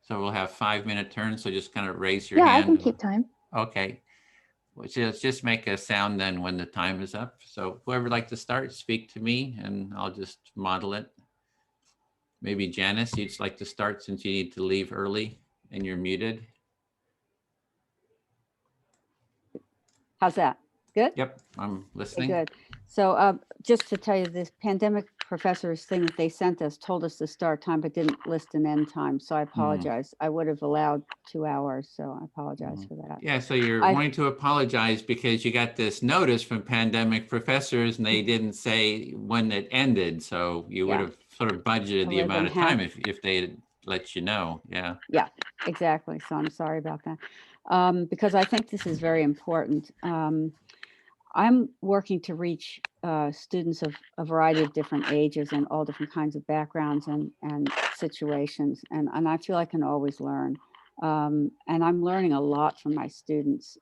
So we'll have 5 minute turns. So just kind of raise your hand. Yeah, I can keep time. Okay. Just make a sound then when the time is up. So whoever would like to start, speak to me and I'll just model it. Maybe Janice, you'd like to start since you need to leave early and you're muted. How's that? Good? Yep, I'm listening. Okay, good. So just to tell you, this pandemic professors thing that they sent us told us the start time, but didn't list an end time. So I apologize. I would have allowed 2 hours. So I apologize for that. Yeah, so you're wanting to apologize because you got this notice from pandemic professors and they didn't say when it ended. So you would have sort of budgeted the amount of time if they had let you know. Yeah. Yeah, exactly. So I'm sorry about that. Because I think this is very important. I'm working to reach students of a variety of different ages and all different kinds of backgrounds and situations. And I feel I can always learn. And I'm learning a lot from my students.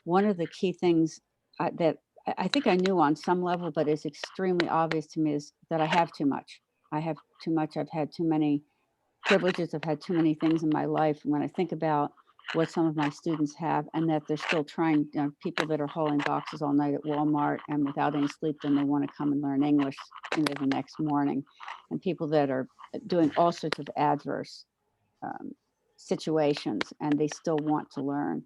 One of the key things that I think I knew on some level, but is extremely obvious to me, is that I have too much. I have too much. I've had too many privileges. I've had too many things in my life. And when I think about what some of my students have, and that they're still trying, you know, people that are hauling boxes all night at Walmart and without any sleep, then they want to come and learn English, you know, the next morning, and people that are doing all sorts of adverse situations and they still want to learn.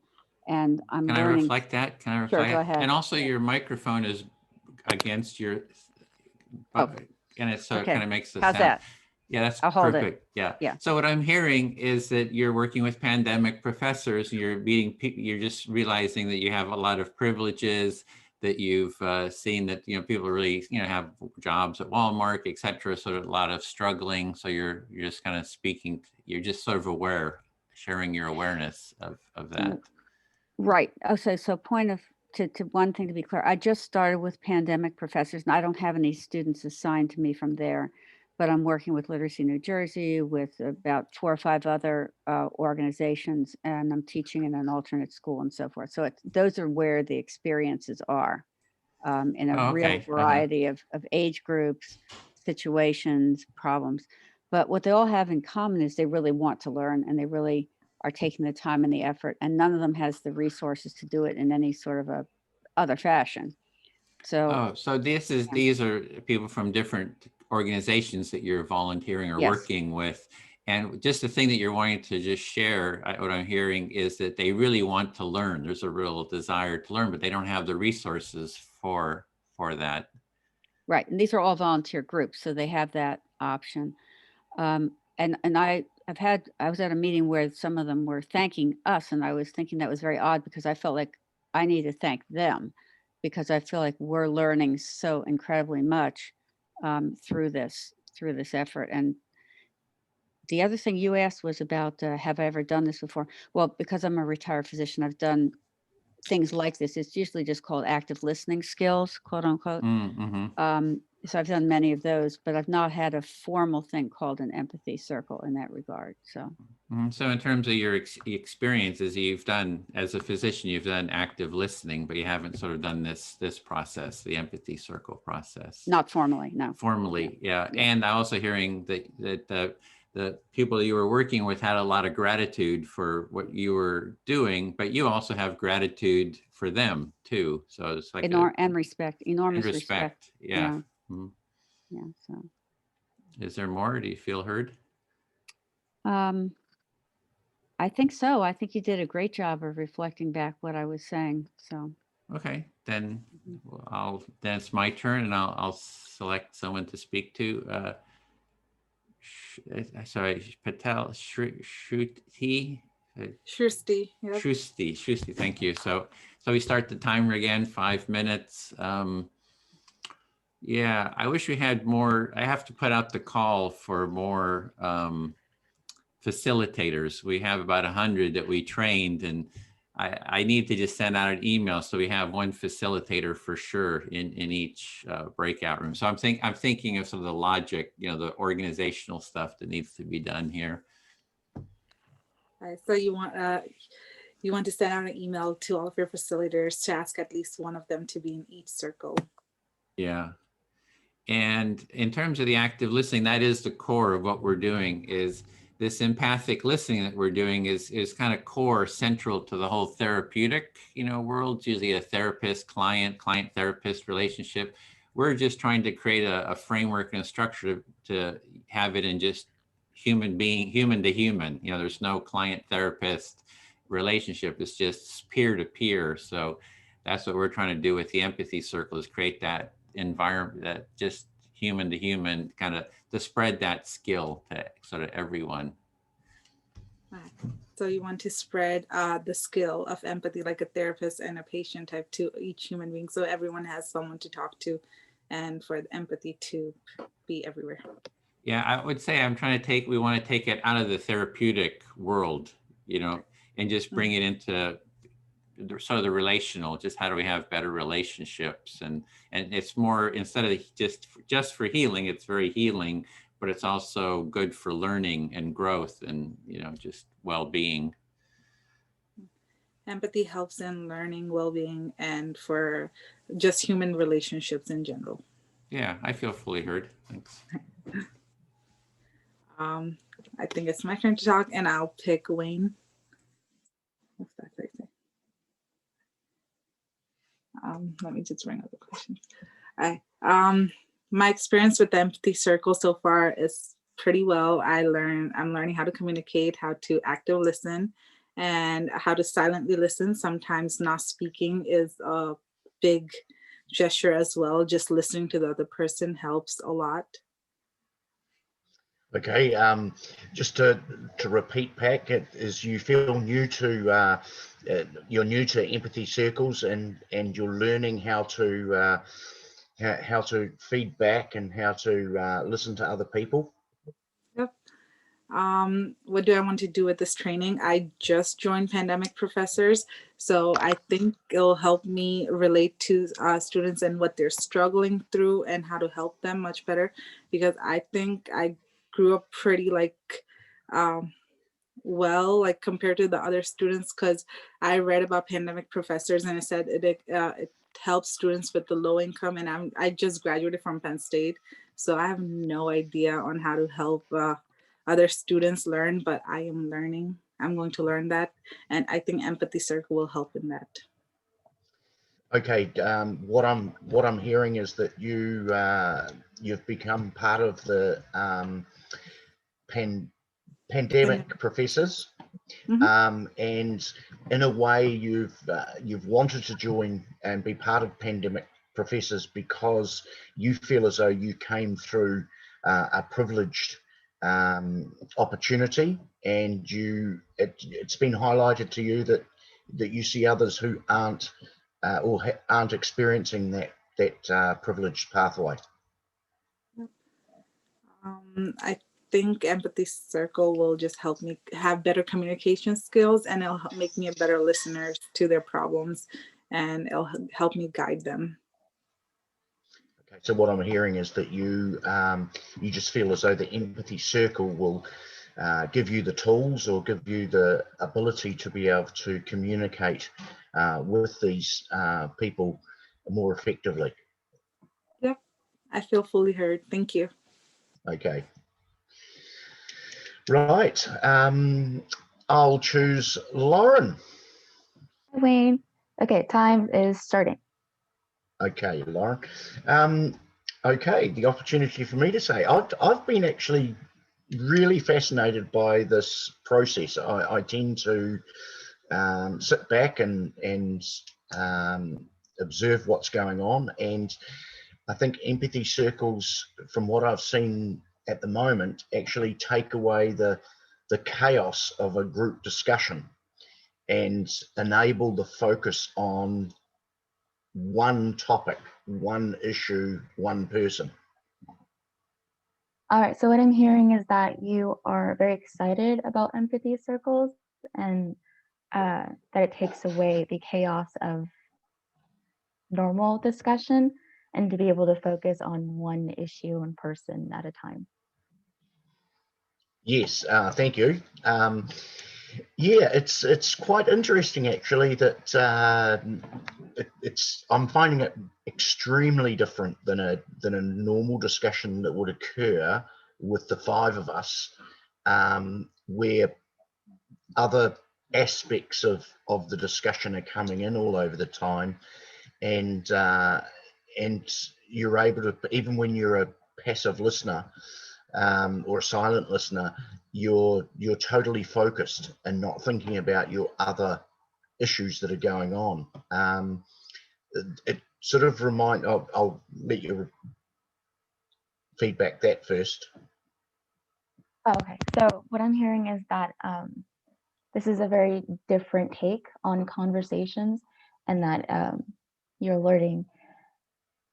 And I'm Can learning. I reflect that? Can I reflect? Sure, go ahead. And also your microphone is against your, and it so it kind of makes the How's sound. that? Yeah, that's I'll hold perfect. it. Yeah. Yeah. So what I'm hearing is that you're working with pandemic professors. You're meeting people. You're just realizing that you have a lot of privileges. That you've seen that, you know, people really, you know, have jobs at Walmart, et cetera. So a lot of struggling. So you're just kind of speaking. You're just sort of aware, sharing your awareness of that. Right. Okay. So point of to one thing to be clear, I just started with pandemic professors, and I don't have any students assigned to me from there. But I'm working with Literacy New Jersey, with about 4 or 5 other organizations, and I'm teaching in an alternate school and so forth. So those are where the experiences are, in a real variety of age groups, situations, problems. But what they all have in common is they really want to learn, and they really are taking the time and the effort, and none of them has the resources to do it in any sort of a other fashion. So, so these are people from different organizations that you're volunteering or working with. And just the thing that you're wanting to just share, what I'm hearing is that they really want to learn. There's a real desire to learn, but they don't have the resources for that. Right. And these are all volunteer groups, so they have that option. And I was at a meeting where some of them were thanking us, and I was thinking that was very odd because I felt like I need to thank them, because I feel like we're learning so incredibly much through this effort. And the other thing you asked was about, have I ever done this before? Well, because I'm a retired physician, I've done things like this. It's usually just called active listening skills, quote unquote. so I've done many of those, but I've not had a formal thing called an empathy circle in that regard. So. So in terms of your experiences, you've done, as a physician, you've done active listening, but you haven't sort of done this process, the empathy circle process. Not formally, no. Formally, yeah. And I'm also hearing that the people you were working with had a lot of gratitude for what you were doing, but you also have gratitude for them too. So it's like and respect, enormous respect. Yeah. Yeah. So. Is there more? Do you feel heard? I think so. I think you did a great job of reflecting back what I was saying. So. Okay, then then it's my turn, and I'll select someone to speak to. Sorry, Patel Shruti. Shrusti. Yep. Shrusti. Thank you. So we start the timer again. 5 minutes. Yeah, I wish we had more. I have to put out the call for more facilitators. We have about 100 that we trained, and I need to just send out an email so we have one facilitator for sure in each breakout room. So I'm thinking of some of the logic, the organizational stuff that needs to be done here. All right, so you want to send out an email to all of your facilitators to ask at least one of them to be in each circle. Yeah. And in terms of the active listening, that is the core of what we're doing. Is this empathic listening that we're doing is kind of core, central to the whole therapeutic, world. It's usually a therapist, client therapist relationship. We're just trying to create a framework and a structure to have it in just human to human. There's no client therapist relationship. It's just peer to peer. So that's what we're trying to do with the empathy circle, is create that environment, that just human to human, kind of to spread that skill to sort of everyone. Right. So you want to spread the skill of empathy, like a therapist and a patient type, to each human being, so everyone has someone to talk to, and for the empathy to be everywhere. Yeah, I would say we want to take it out of the therapeutic world, and just bring it into sort of the relational, just how do we have better relationships, and it's more, instead of just for healing, it's very healing, but it's also good for learning and growth and just well-being. Empathy helps in learning, well-being, and for just human relationships in general. Yeah, I feel fully heard. Thanks. I think it's my turn to talk, and I'll pick Wayne. What's that say? Let me just bring up the question. My experience with the Empathy Circle so far is pretty well. I'm learning how to communicate, how to active listen, and how to silently listen. Sometimes not speaking is a big gesture as well. Just listening to the other person helps a lot. Okay, just to repeat, Pac, is you feel new to you're new to empathy circles, and you're learning how to feed back and how to listen to other people. Yep. What do I want to do with this training? I just joined Pandemic Professors, so I think it'll help me relate to students and what they're struggling through and how to help them much better, because I think I grew up pretty well, like compared to the other students, because I read about Pandemic Professors and it said it helps students with the low income, and I just graduated from Penn State, so I have no idea on how to help other students learn, but I am learning. I'm going to learn that, and I think Empathy Circle will help in that. Okay, what I'm hearing is that you've become part of the pandemic professors, and in a way you've wanted to join and be part of Pandemic Professors because you feel as though you came through a privileged opportunity, and it's been highlighted to you that you see others who aren't aren't experiencing that privileged pathway. I think Empathy Circle will just help me have better communication skills, and it'll make me a better listener to their problems, and it'll help me guide them. So what I'm hearing is that you you just feel as though the empathy circle will give you the tools or give you the ability to be able to communicate with these people more effectively. Yep, I feel fully heard. Thank you. Okay. Right. I'll choose Lauren. Hi, Wayne. Okay, time is starting. Okay, Lauren. Okay, the opportunity for me to say, I've been actually really fascinated by this process. I tend to sit back and observe what's going on, and I think empathy circles, from what I've seen at the moment, actually take away the chaos of a group discussion and enable the focus on one topic, one issue, one person. All right, so what I'm hearing is that you are very excited about empathy circles and that it takes away the chaos of normal discussion and to be able to focus on one issue and person at a time. Yes, thank you. Yeah, it's quite interesting actually that I'm finding it extremely different than a normal discussion that would occur with the five of us, where other aspects of the discussion are coming in all over the time, and you're able to, even when you're a passive listener or a silent listener, you're totally focused and not thinking about your other issues that are going on. It sort of I'll let you feedback that first. Oh, okay, so what I'm hearing is that this is a very different take on conversations, and that you're learning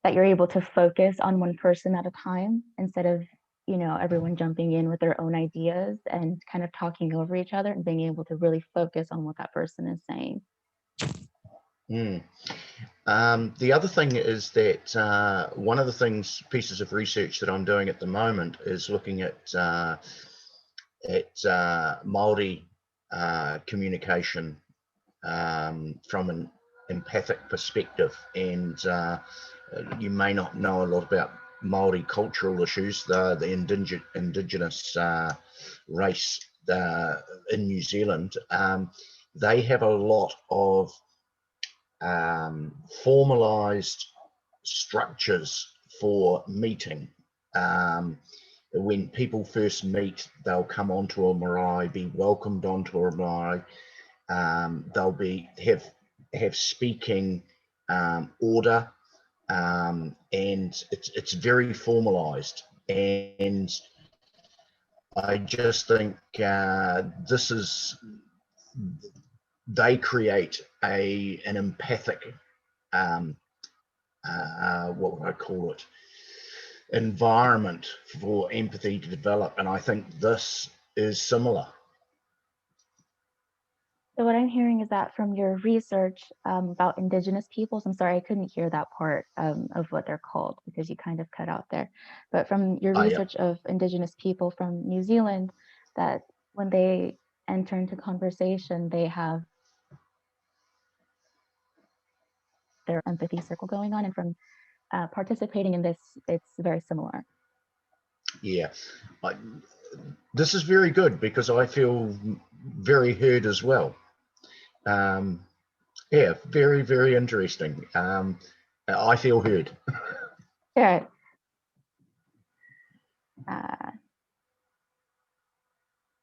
that you're able to focus on one person at a time instead of, you know, everyone jumping in with their own ideas and kind of talking over each other, and being able to really focus on what that person is saying. The other thing is that one of the pieces of research that I'm doing at the moment is looking at Māori communication from an empathic perspective, and you may not know a lot about Māori cultural issues. The indigenous race in New Zealand, they have a lot of formalized structures for meeting. When people first meet, they'll come onto a marae, be welcomed onto a marae. They'll have speaking order, and it's very formalized. And I just think they create an empathic, what would I call it, environment for empathy to develop, and I think this is similar. So what I'm hearing is that from your research about Indigenous peoples, I'm sorry, I couldn't hear that part of what they're called because you kind of cut out there. But from your research of Indigenous people from New Zealand, that when they enter into conversation, they have their empathy circle going on, and from participating in this, it's very similar. Yeah, this is very good because I feel very heard as well. Yeah, very, very interesting. I feel heard. Yeah.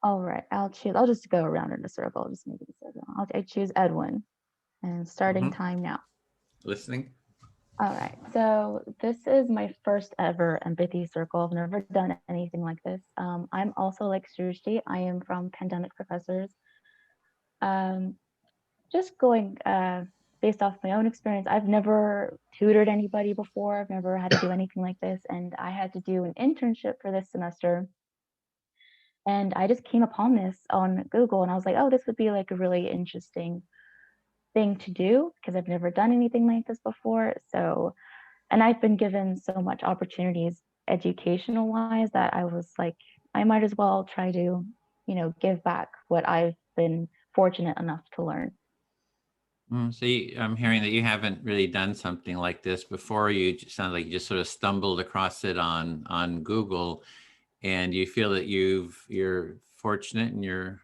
All right, I'll just go around in a circle. I'll just make it a circle. I choose Edwin, and starting time now. Listening. All right, so this is my first ever empathy circle. I've never done anything like this. I'm also like Srushti. I am from Pandemic Professors. Just going based off my own experience, I've never tutored anybody before. I've never had to do anything like this, and I had to do an internship for this semester. And I just came upon this on Google, and I was like, oh, this would be like a really interesting thing to do because I've never done anything like this before. So and I've been given so much opportunities educational wise that I was like, I might as well try to, give back what I've been fortunate enough to learn. So I'm hearing that you haven't really done something like this before. You sound like you just sort of stumbled across it on Google, and you feel that you're fortunate and you're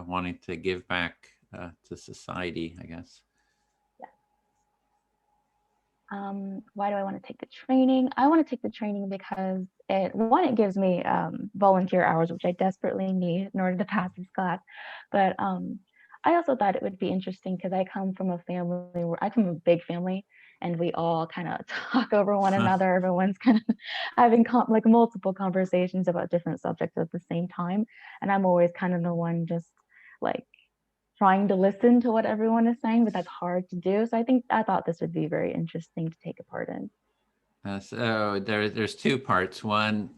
wanting to give back to society, I guess. Why do I want to take the training? I want to take the training because it gives me volunteer hours, which I desperately need in order to pass this class. But I also thought it would be interesting because I come from a big family, and we all kind of talk over one another. Everyone's kind of having like multiple conversations about different subjects at the same time. And I'm always kind of the one just like trying to listen to what everyone is saying, but that's hard to do. So I thought this would be very interesting to take a part in. So there's two parts. One,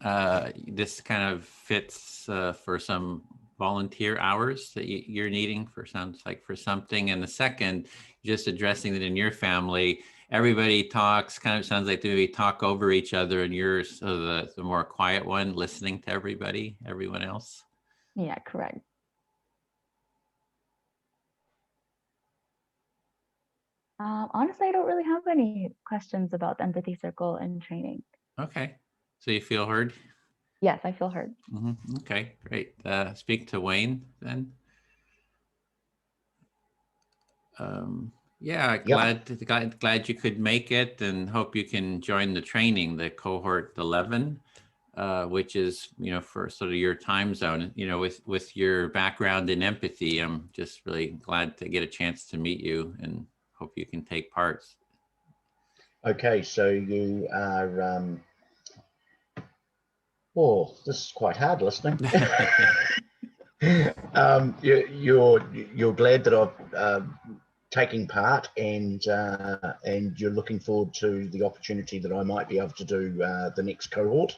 this kind of fits for some volunteer hours that you're needing sounds like for something. And the second, just addressing that in your family, everybody talks, kind of sounds like they maybe talk over each other, and you're sort of the more quiet one, listening to everyone else. Yeah, correct. Honestly, I don't really have any questions about the Empathy Circle and training. Okay, so you feel heard? Yes, I feel heard. Okay, great. Speak to Wayne then. Yeah, glad you could make it, and hope you can join the training, the cohort 11, which is, for sort of your time zone. With your background in empathy, I'm just really glad to get a chance to meet you, and hope you can take part. Okay, so you are, oh, this is quite hard listening. You're glad that I'm taking part, and you're looking forward to the opportunity that I might be able to do the next cohort.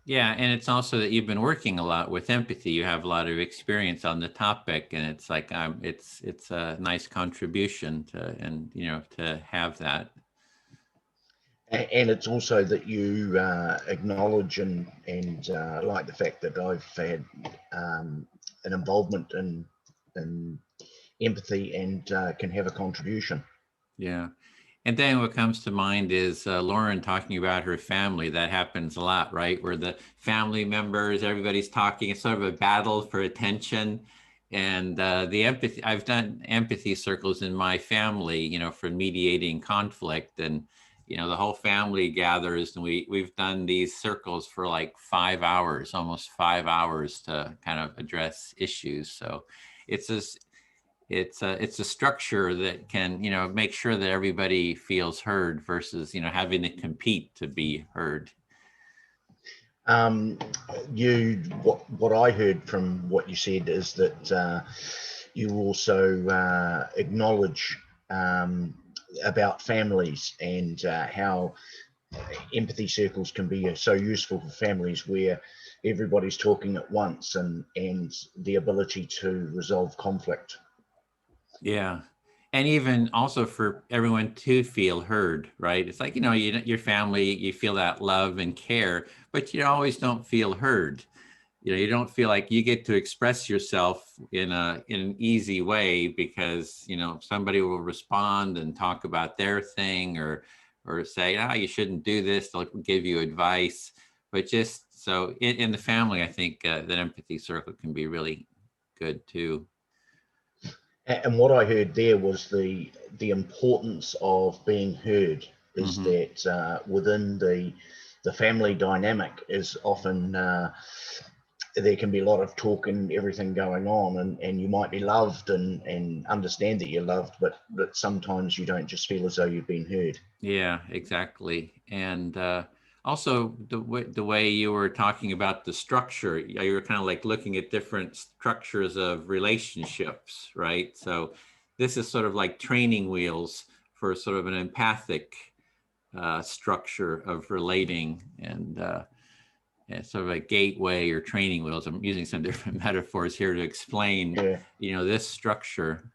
Yeah, and it's also that you've been working a lot with empathy. You have a lot of experience on the topic, and it's like it's a nice contribution to have that. And it's also that you acknowledge and like the fact that I've had an involvement in empathy and can have a contribution. Yeah. And then what comes to mind is Lauren talking about her family. That happens a lot, right? Where the family members, everybody's talking. It's sort of a battle for attention. And the empathy, I've done empathy circles in my family, for mediating conflict. And, the whole family gathers, and we've done these circles for like 5 hours, almost 5 hours, to kind of address issues. So it's a structure that can, make sure that everybody feels heard versus, having to compete to be heard. What I heard from what you said is that you also acknowledge about families and how empathy circles can be so useful for families where everybody's talking at once, and the ability to resolve conflict. Yeah. And even also for everyone to feel heard, right? It's like, your family, you feel that love and care, but you always don't feel heard. You don't feel like you get to express yourself in an easy way, because, somebody will respond and talk about their thing, or say, you shouldn't do this. They'll give you advice. But just so in the family, I think that Empathy Circle can be really good too. And what I heard there was the importance of being heard, is that within the family dynamic is often there can be a lot of talk and everything going on, and you might be loved and understand that you're loved, but sometimes you don't just feel as though you've been heard. Yeah, exactly. And also the way you were talking about the structure, you were kind of like looking at different structures of relationships, right? So this is sort of like training wheels for sort of an empathic structure of relating, and sort of a gateway or training wheels. I'm using some different metaphors here to explain, this structure.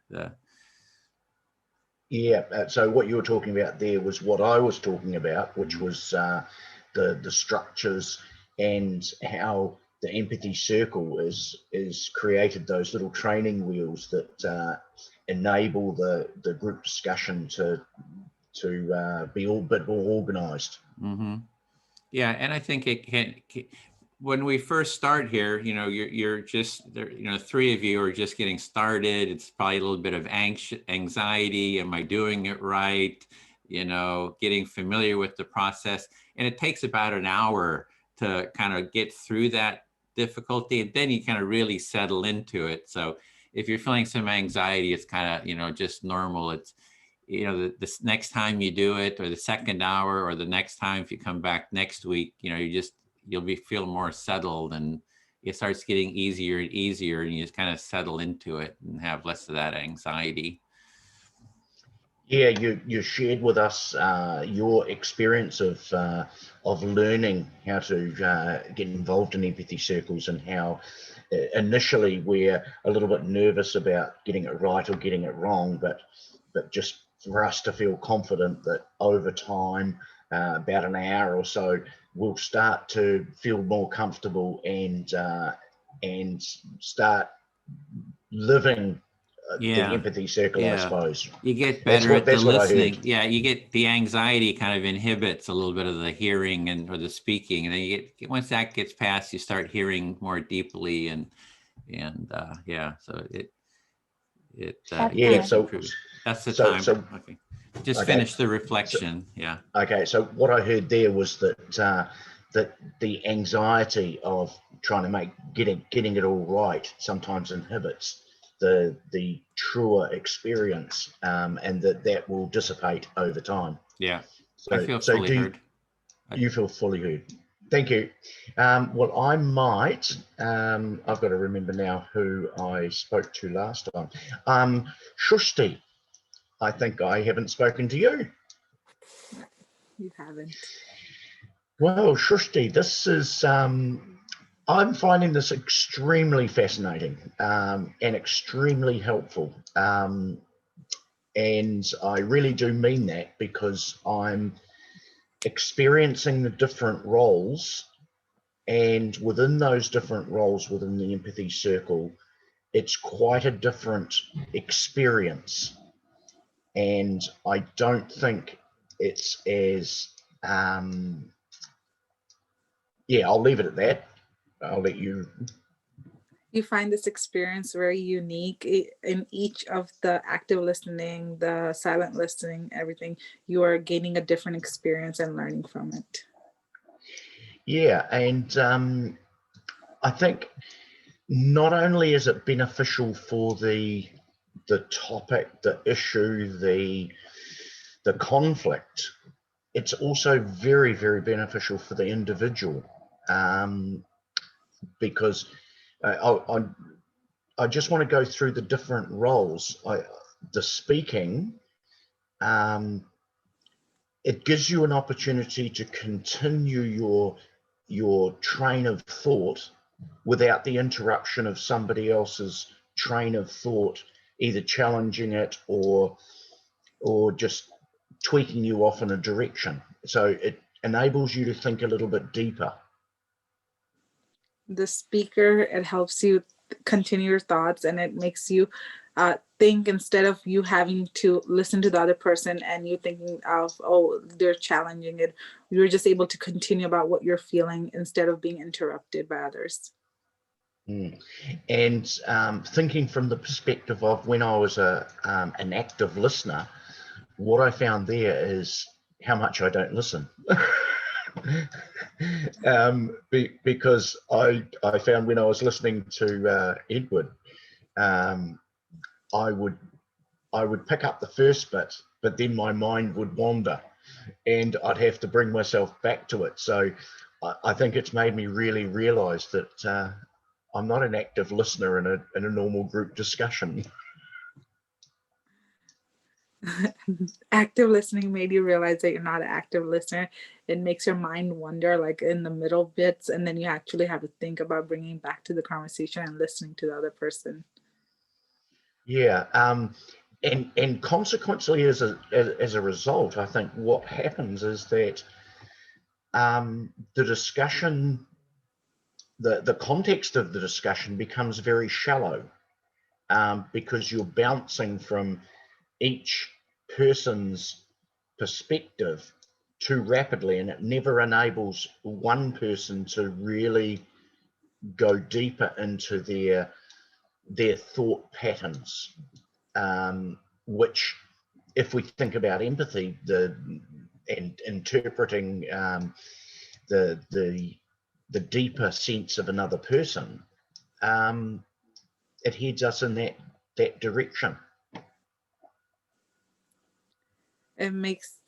Yeah, so what you were talking about there was what I was talking about, which was the structures and how the empathy circle is created those little training wheels that enable the group discussion to be a bit more organized. Mm-hmm. Yeah, and I think it can, when we first start here, you know, you're just there, you know, three of you are just getting started. It's probably a little bit of anxiety. Am I doing it right? You know, getting familiar with the process. And it takes about an hour to kind of get through that difficulty. And then you kind of really settle into it. So if you're feeling some anxiety, it's kind of, you know, just normal. It's, you know, this next time you do it, or the second hour, or the next time, if you come back next week, you know, you'll feel more settled, and it starts getting easier and easier, and you just kind of settle into it and have less of that anxiety. Yeah, you shared with us your experience of learning how to get involved in empathy circles, and how initially we're a little bit nervous about getting it right or getting it wrong, but just for us to feel confident that over time, about an hour or so, we'll start to feel more comfortable and start living the empathy circle, I suppose. You get better at the that's what listening. I heard. Yeah, you get the anxiety kind of inhibits a little bit of the hearing or the speaking, and then you get, once that gets past, you start hearing more deeply, and yeah, so it yeah. So that's the time. So okay, just finish the reflection. So, okay, so what I heard there was that that the anxiety of trying to getting it all right sometimes inhibits the truer experience, and that will dissipate over time. Yeah, so, I feel fully heard. You feel fully heard. Thank you. Well, I might, I've got to remember now who I spoke to last time. Shushti, I think I haven't spoken to you. You haven't. Well, Shushti, this is, I'm finding this extremely fascinating and extremely helpful. And I really do mean that, because I'm experiencing the different roles, and within those different roles within the empathy circle, it's quite a different experience. And I don't think it's as, yeah, I'll leave it at that. I'll let you. You find this experience very unique in each of the active listening, the silent listening, everything. You are gaining a different experience and learning from it. Yeah, and I think not only is it beneficial for the topic, the issue, the conflict, it's also very, very beneficial for the individual, because I just want to go through the different roles. The speaking, it gives you an opportunity to continue your train of thought without the interruption of somebody else's train of thought, either challenging it or just tweaking you off in a direction. So it enables you to think a little bit deeper. The speaker, it helps you continue your thoughts, and it makes you think, instead of you having to listen to the other person and you thinking of, oh, they're challenging it. You're just able to continue about what you're feeling instead of being interrupted by others. And thinking from the perspective of when I was an active listener, what I found there is how much I don't listen. Because I found when I was listening to Edward, I would pick up the first bit, but then my mind would wander, and I'd have to bring myself back to it. So I think it's made me really realize that I'm not an active listener in a normal group discussion. Active listening made you realize that you're not an active listener. It makes your mind wander, like in the middle bits, and then you actually have to think about bringing back to the conversation and listening to the other person. Yeah, and consequently, as a result, I think what happens is that the discussion, the context of the discussion becomes very shallow, because you're bouncing from each person's perspective too rapidly, and it never enables one person to really go deeper into their thought patterns, which, if we think about empathy, and interpreting the deeper sense of another person, it heads us in that direction. It makes,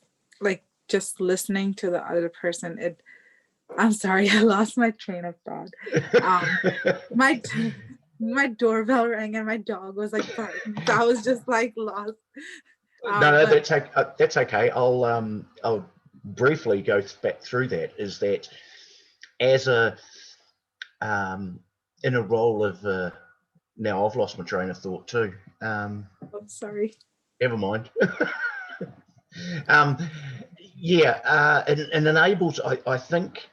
like, just listening to the other person, I'm sorry, I lost my train of thought. My doorbell rang and my dog was like barking. So I was just like lost. No, that's okay. I'll briefly go back through that. Is that as in a role of now I've lost my train of thought too. I'm sorry. Never mind. Yeah, it enables. I think.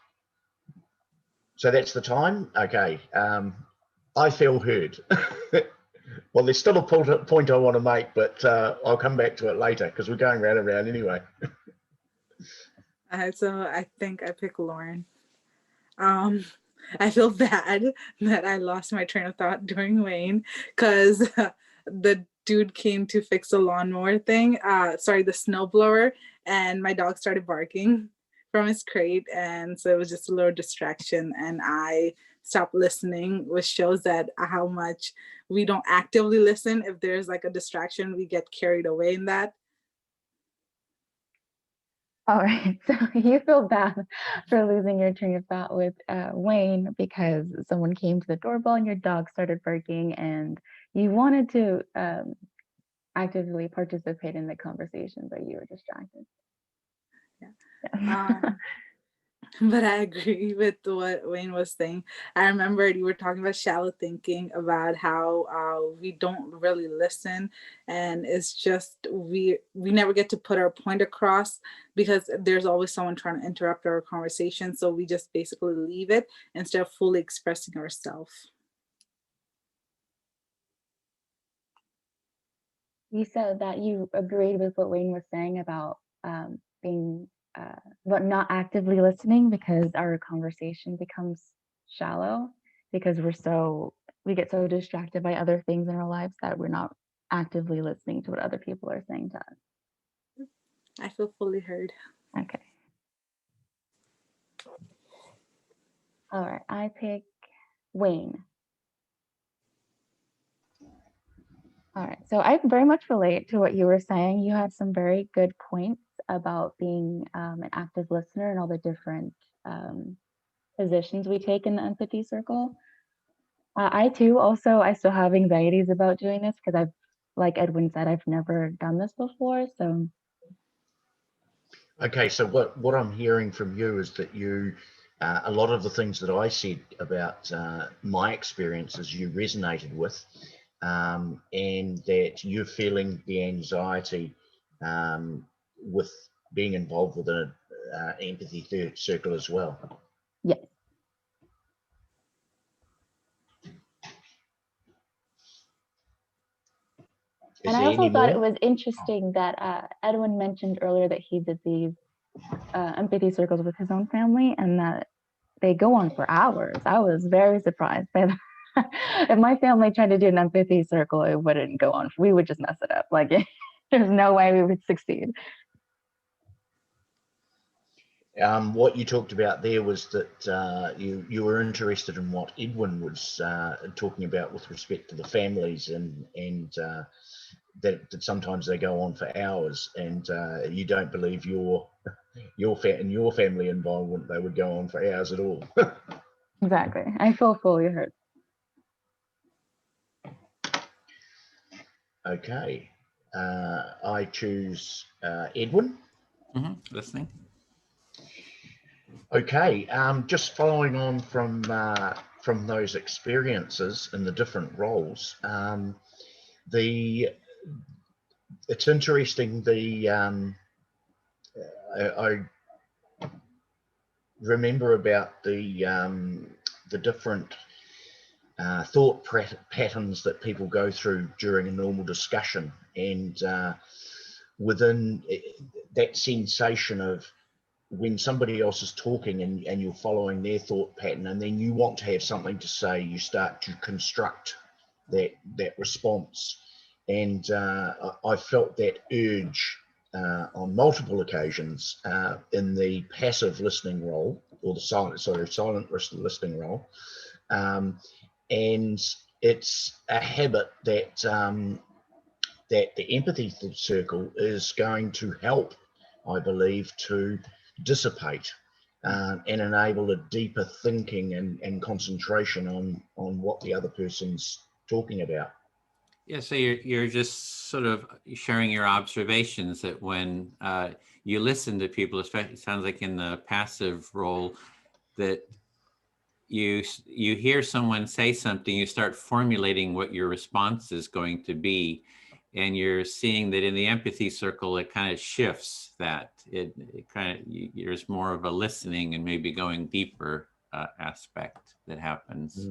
So that's the time. Okay. I feel heard. Well, there's still a point I want to make, but I'll come back to it later because we're going round and round anyway. So I think I pick Lauren. I feel bad that I lost my train of thought during Wayne because the dude came to fix the lawnmower thing, sorry, the snowblower, and my dog started barking from his crate, and so it was just a little distraction, and I stopped listening, which shows that how much we don't actively listen. If there's like a distraction, we get carried away in that. All right, so you feel bad for losing your train of thought with Wayne because someone came to the doorbell and your dog started barking and you wanted to actively participate in the conversation, but you were distracted. Yeah. But I agree with what Wayne was saying. I remember you were talking about shallow thinking, about how we don't really listen, and it's just we never get to put our point across because there's always someone trying to interrupt our conversation. So we just basically leave it instead of fully expressing ourselves. You said that you agreed with what Wayne was saying about being but not actively listening because our conversation becomes shallow because we get so distracted by other things in our lives that we're not actively listening to what other people are saying to us. I feel fully heard. Okay. All right, I pick Wayne. All right, so I very much relate to what you were saying. You had some very good points about being an active listener and all the different positions we take in the empathy circle. I still have anxieties about doing this because like Edwin said, I've never done this before. So. Okay, so what I'm hearing from you is that you, a lot of the things that I said about my experiences you resonated with, and that you're feeling the anxiety with being involved with an empathy circle as well. Yes. And I also thought it was interesting that Edwin mentioned earlier that he did these empathy circles with his own family and that they go on for hours. I was very surprised by that. If my family tried to do an empathy circle, it wouldn't go on. We would just mess it up. Like there's no way we would succeed. What you talked about there was that you were interested in what Edwin was talking about with respect to the families and that sometimes they go on for hours, and you don't believe your family involvement they would go on for hours at all. Exactly. I feel fully heard. Okay, I choose Edwin. Listening. Okay, just following on from those experiences in the different roles, it's interesting. I remember about the different thought patterns that people go through during a normal discussion, and within that sensation of when somebody else is talking and you're following their thought pattern, and then you want to have something to say, you start to construct that response. And I felt that urge on multiple occasions in the passive listening role, or the silent listening role. And it's a habit that that the empathy circle is going to help, I believe, to dissipate and enable a deeper thinking and concentration on what the other person's talking about. Yeah, so you're just sort of sharing your observations that when you listen to people, especially it sounds like in the passive role, that you hear someone say something, you start formulating what your response is going to be, and you're seeing that in the empathy circle it kind of shifts that it kind of there's more of a listening and maybe going deeper aspect that happens.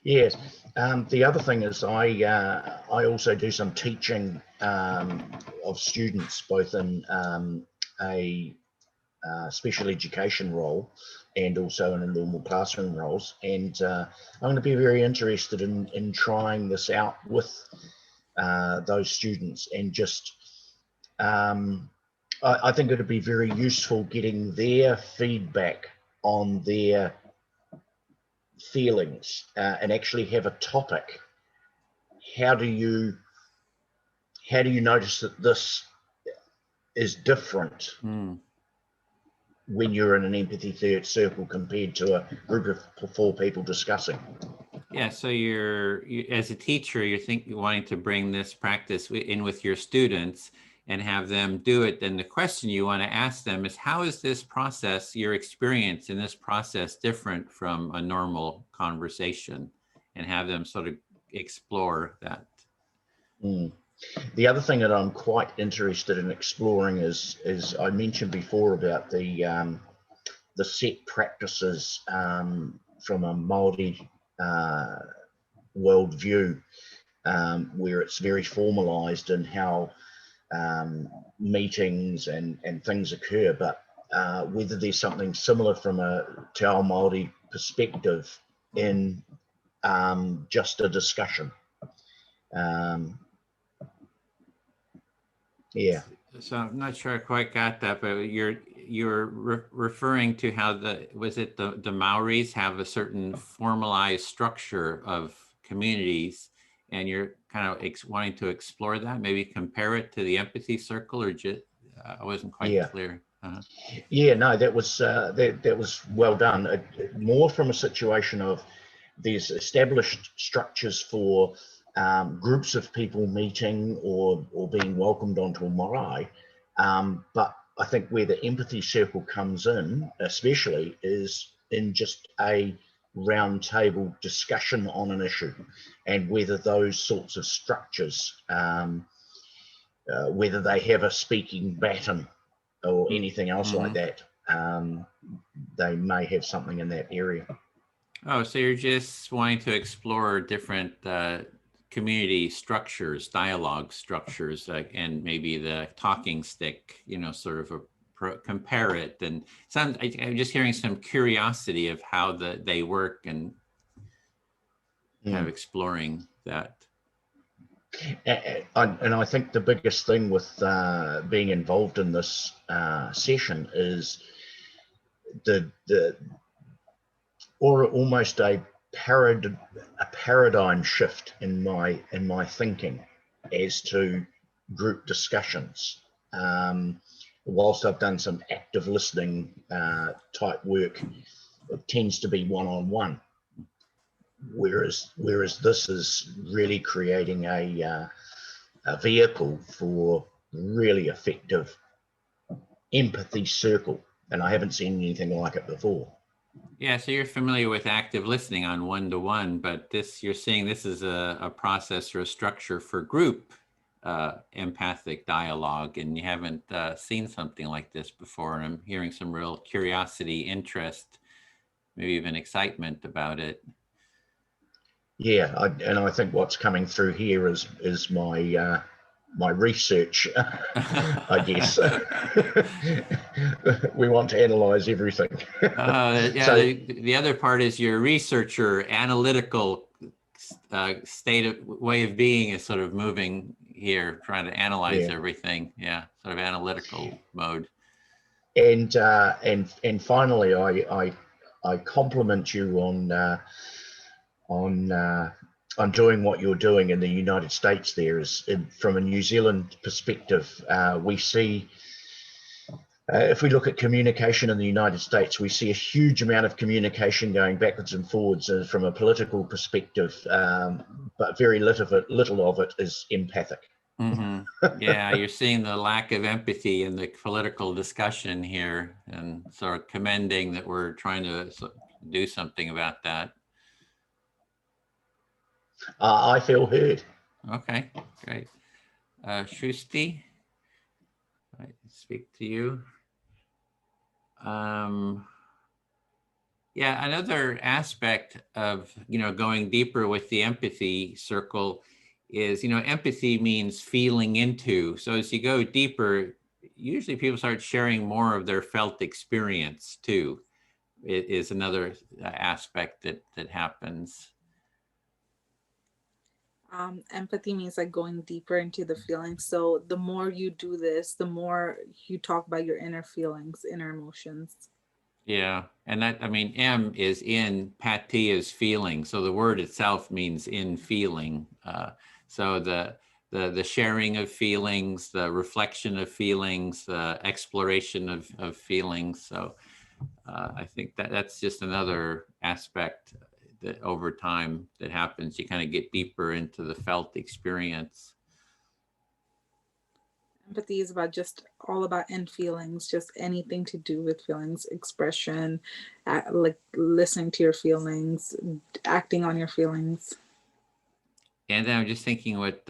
Yes. The other thing is I also do some teaching of students, both in a special education role and also in a normal classroom roles. And I'm going to be very interested in trying this out with those students, and just I think it'd be very useful getting their feedback on their feelings and actually have a topic. How do you notice that this is different when you're in an empathy third circle compared to a group of 4 people discussing? Yeah, so you as a teacher, you're wanting to bring this practice in with your students and have them do it. Then the question you want to ask them is, how is this process, your experience in this process, different from a normal conversation? And have them sort of explore that. The other thing that I'm quite interested in exploring is I mentioned before about the set practices from a Māori worldview, where it's very formalized in how meetings and things occur, but whether there's something similar from a Te Ao Māori perspective in just a discussion. Yeah. So I'm not sure I quite got that, but you're referring to how the Maoris have a certain formalized structure of communities, and you're kind of wanting to explore that, maybe compare it to the empathy circle, or just I wasn't quite clear. Yeah, no, that was well done. More from a situation of there's established structures for groups of people meeting or being welcomed onto a marae, but I think where the empathy circle comes in, especially, is in just a round table discussion on an issue, and whether those sorts of structures, whether they have a speaking baton or anything else like that, they may have something in that area. Oh, so you're just wanting to explore different community structures, dialogue structures, and maybe the talking stick, sort of compare it. And I'm just hearing some curiosity of how they work, and kind of exploring that. And I think the biggest thing with being involved in this session is almost a paradigm shift in my thinking as to group discussions. Whilst I've done some active listening type work, it tends to be one-on-one, whereas this is really creating a vehicle for really effective empathy circle, and I haven't seen anything like it before. Yeah, so you're familiar with active listening on one-to-one, but you're saying this is a process or a structure for group empathic dialogue, and you haven't seen something like this before. And I'm hearing some real curiosity, interest, maybe even excitement about it. Yeah, and I think what's coming through here is my my research, I guess. We want to analyze everything. Yeah, So, the other part is your researcher, analytical state of way of being is sort of moving here, trying to analyze everything. Yeah, sort of analytical mode. And finally, I compliment you on doing what you're doing in the United States. There is, from a New Zealand perspective, we see, if we look at communication in the United States, we see a huge amount of communication going backwards and forwards from a political perspective, but very little of it is empathic. Mm-hmm. Yeah, you're seeing the lack of empathy in the political discussion here, and sort of commending that we're trying to do something about that. I feel heard. Okay, great. Shrusti, I speak to you. Yeah, another aspect of, going deeper with the empathy circle is, empathy means feeling into. So as you go deeper, usually people start sharing more of their felt experience too. It is another aspect that happens. Empathy means like going deeper into the feelings. So the more you do this, the more you talk about your inner feelings, inner emotions. Yeah, and that, I mean, M is in, pati is feeling. So the word itself means in feeling. So the sharing of feelings, the reflection of feelings, the exploration of feelings. So I think that's just another aspect that over time that happens. You kind of get deeper into the felt experience. Empathy is about just all about end feelings, just anything to do with feelings, expression, like listening to your feelings, acting on your feelings. And then I'm just thinking what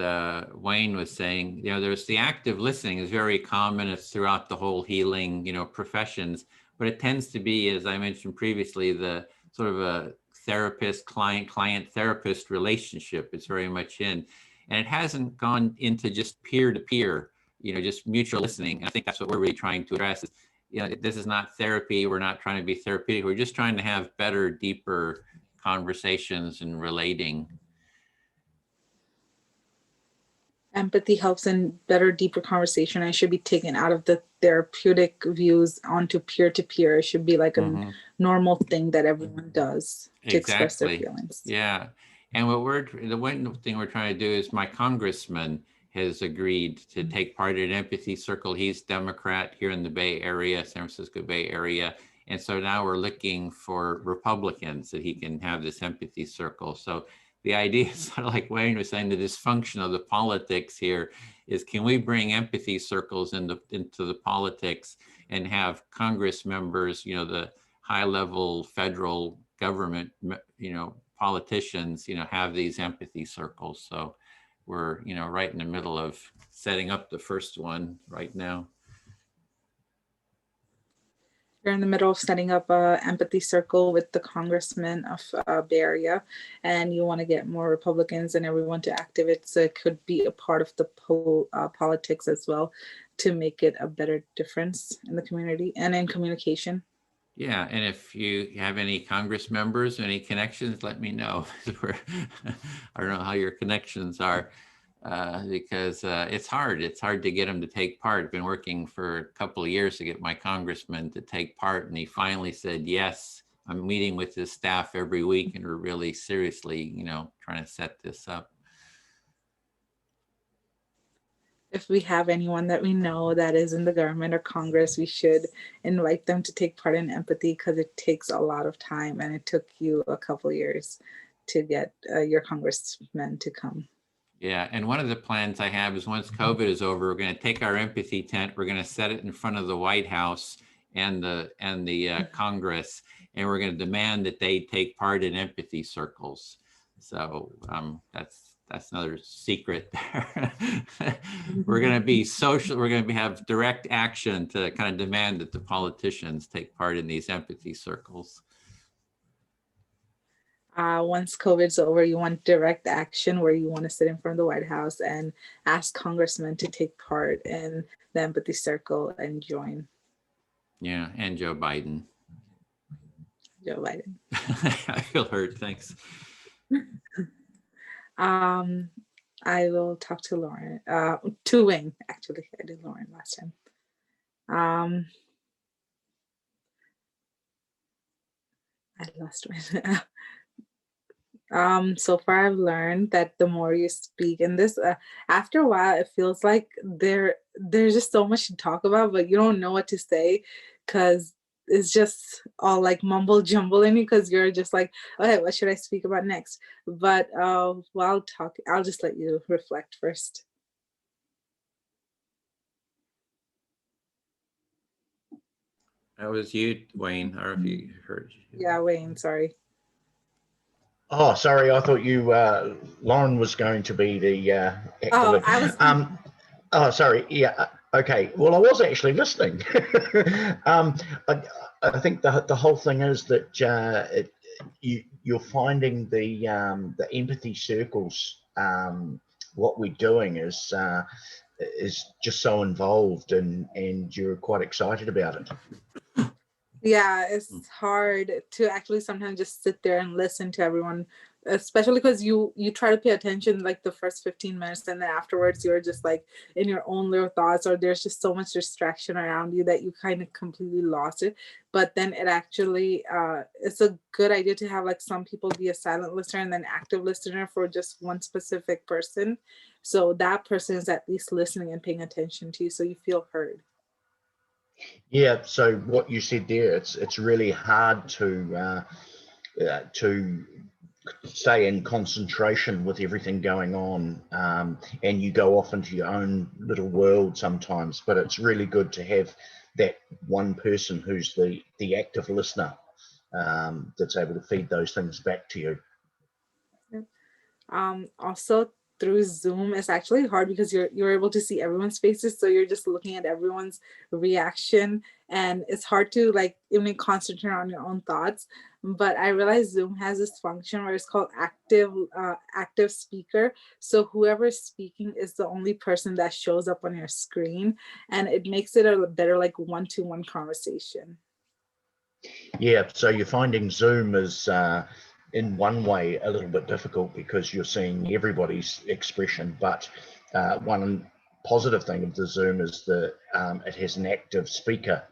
Wayne was saying, there's the active listening is very common. It's throughout the whole healing, professions, but it tends to be, as I mentioned previously, the sort of a therapist, client therapist relationship. It's very much in, and it hasn't gone into just peer-to-peer, just mutual listening. And I think that's what we're really trying to address is, this is not therapy. We're not trying to be therapeutic. We're just trying to have better, deeper conversations and relating. Empathy helps in better, deeper conversation. I should be taken out of the therapeutic views onto peer-to-peer. It should be like a normal thing that everyone does to express their feelings. Yeah. And the one thing we're trying to do is my congressman has agreed to take part in Empathy Circle. He's Democrat here in the Bay Area, San Francisco Bay Area. And so now we're looking for Republicans that he can have this Empathy Circle. So the idea is sort of like Wayne was saying, the dysfunction of the politics here is, can we bring empathy circles into the politics and have Congress members, the high level federal government, politicians, have these empathy circles. So we're, right in the middle of setting up the first one right now. You're in the middle of setting up a empathy circle with the congressman of Bay Area, and you want to get more Republicans and everyone to activate, so it could be a part of the politics as well, to make it a better difference in the community and in communication. Yeah, and if you have any Congress members, any connections, let me know. I don't know how your connections are. Because it's hard. It's hard to get him to take part. I've been working for a couple of years to get my congressman to take part, and he finally said, yes. I'm meeting with his staff every week, and we're really seriously, trying to set this up. If we have anyone that we know that is in the government or Congress, we should invite them to take part in empathy, because it takes a lot of time, and it took you a couple of years to get your congressman to come. Yeah, and one of the plans I have is, once COVID is over, we're going to take our empathy tent, we're going to set it in front of the White House and the Congress, and we're going to demand that they take part in empathy circles. So that's that's another secret there. We're going to be social. We're going to have direct action to kind of demand that the politicians take part in these empathy circles. Once COVID's over, you want direct action where you want to sit in front of the White House and ask congressmen to take part in the empathy circle and join. Yeah, and Joe Biden. Joe Biden. I feel hurt. Thanks. I will talk to Lauren, to Wayne, actually. I did Lauren last time. I lost Wayne. So far I've learned that the more you speak in this, after a while, it feels like there's just so much to talk about, but you don't know what to say because it's just all like mumble jumble in you because you're just like, okay, what should I speak about next? But while talking, I'll just let you reflect first. That was you, Wayne. I don't know if you heard. Yeah, Wayne, sorry. Oh, sorry. I thought you, Lauren was going to be the Oh, I was. Oh, sorry. Yeah. Okay. Well, I was actually listening. I think the whole thing is that you're finding the empathy circles. What we're doing is just so involved, and you're quite excited about it. Yeah, it's hard to actually sometimes just sit there and listen to everyone, especially because you try to pay attention like the first 15 minutes and then afterwards you're just like in your own little thoughts, or there's just so much distraction around you that you kind of completely lost it. But then it actually, it's a good idea to have like some people be a silent listener and then active listener for just one specific person. So that person is at least listening and paying attention to you, so you feel heard. Yeah, so what you said there, it's really hard to stay in concentration with everything going on, and you go off into your own little world sometimes, but it's really good to have that one person who's the active listener, that's able to feed those things back to you. Also through Zoom, it's actually hard because you're able to see everyone's faces, so you're just looking at everyone's reaction, and it's hard to like even concentrate on your own thoughts. But I realized Zoom has this function where it's called active speaker. So whoever's speaking is the only person that shows up on your screen, and it makes it a better like one-to-one conversation. Yeah, so you're finding Zoom is in one way a little bit difficult because you're seeing everybody's expression, but one positive thing of the Zoom is that it has an active speaker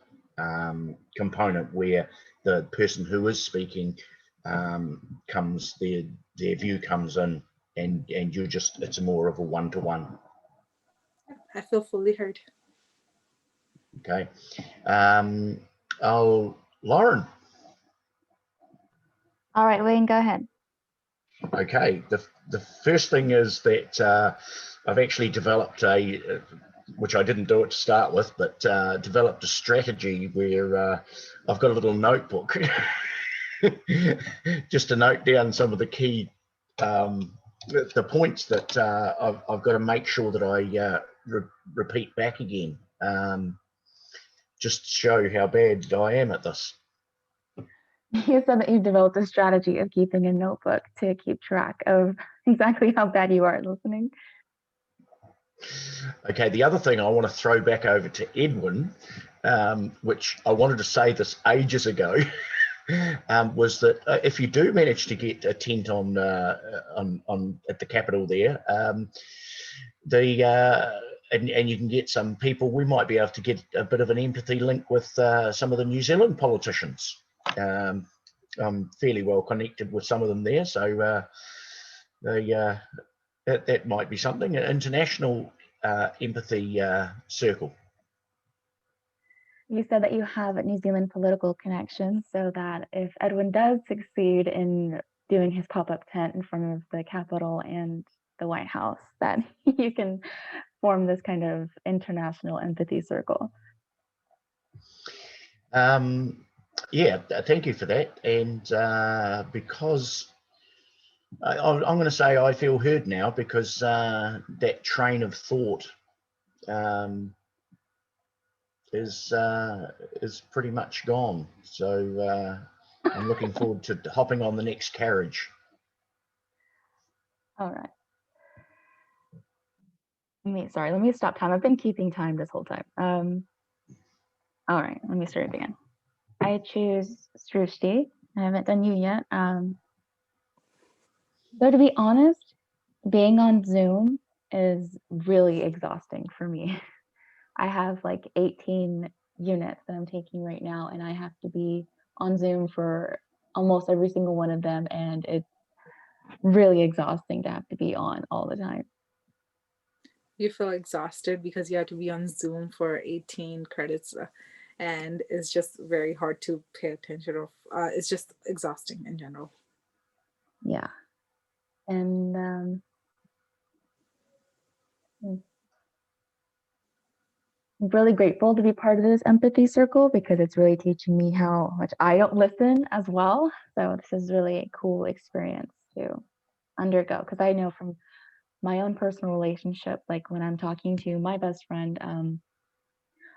component where the person who is speaking comes, their view comes in, and you're just, it's more of a one-to-one. I feel fully heard. Okay. Lauren. All right, Wayne, go ahead. Okay, the first thing is that I've actually developed which I didn't do it to start with, but developed a strategy where I've got a little notebook just to note down some of the key, the points that I've got to make sure that I repeat back again, just to show how bad I am at this. You said that you developed a strategy of keeping a notebook to keep track of exactly how bad you are at listening. Okay, the other thing I want to throw back over to Edwin, which I wanted to say this ages ago, was that if you do manage to get a tent on at the Capitol there, and you can get some people, we might be able to get a bit of an empathy link with some of the New Zealand politicians. I'm fairly well connected with some of them there, so that might be something. An international empathy circle. You said that you have a New Zealand political connection, so that if Edwin does succeed in doing his pop-up tent in front of the Capitol and the White House, that you can form this kind of international empathy circle. Yeah, thank you for that. And because I'm going to say I feel heard now because that train of thought is pretty much gone. So I'm looking forward to hopping on the next carriage. All right. Let me stop time. I've been keeping time this whole time. All right, let me start again. I choose Srushti. I haven't done you yet. So to be honest, being on Zoom is really exhausting for me. I have like 18 units that I'm taking right now, and I have to be on Zoom for almost every single one of them, and it's really exhausting to have to be on all the time. You feel exhausted because you have to be on Zoom for 18 credits, and it's just very hard to pay attention, or it's just exhausting in general. Yeah. And I'm really grateful to be part of this empathy circle because it's really teaching me how much I don't listen as well. So this is really a cool experience to undergo, because I know from my own personal relationship, like when I'm talking to my best friend,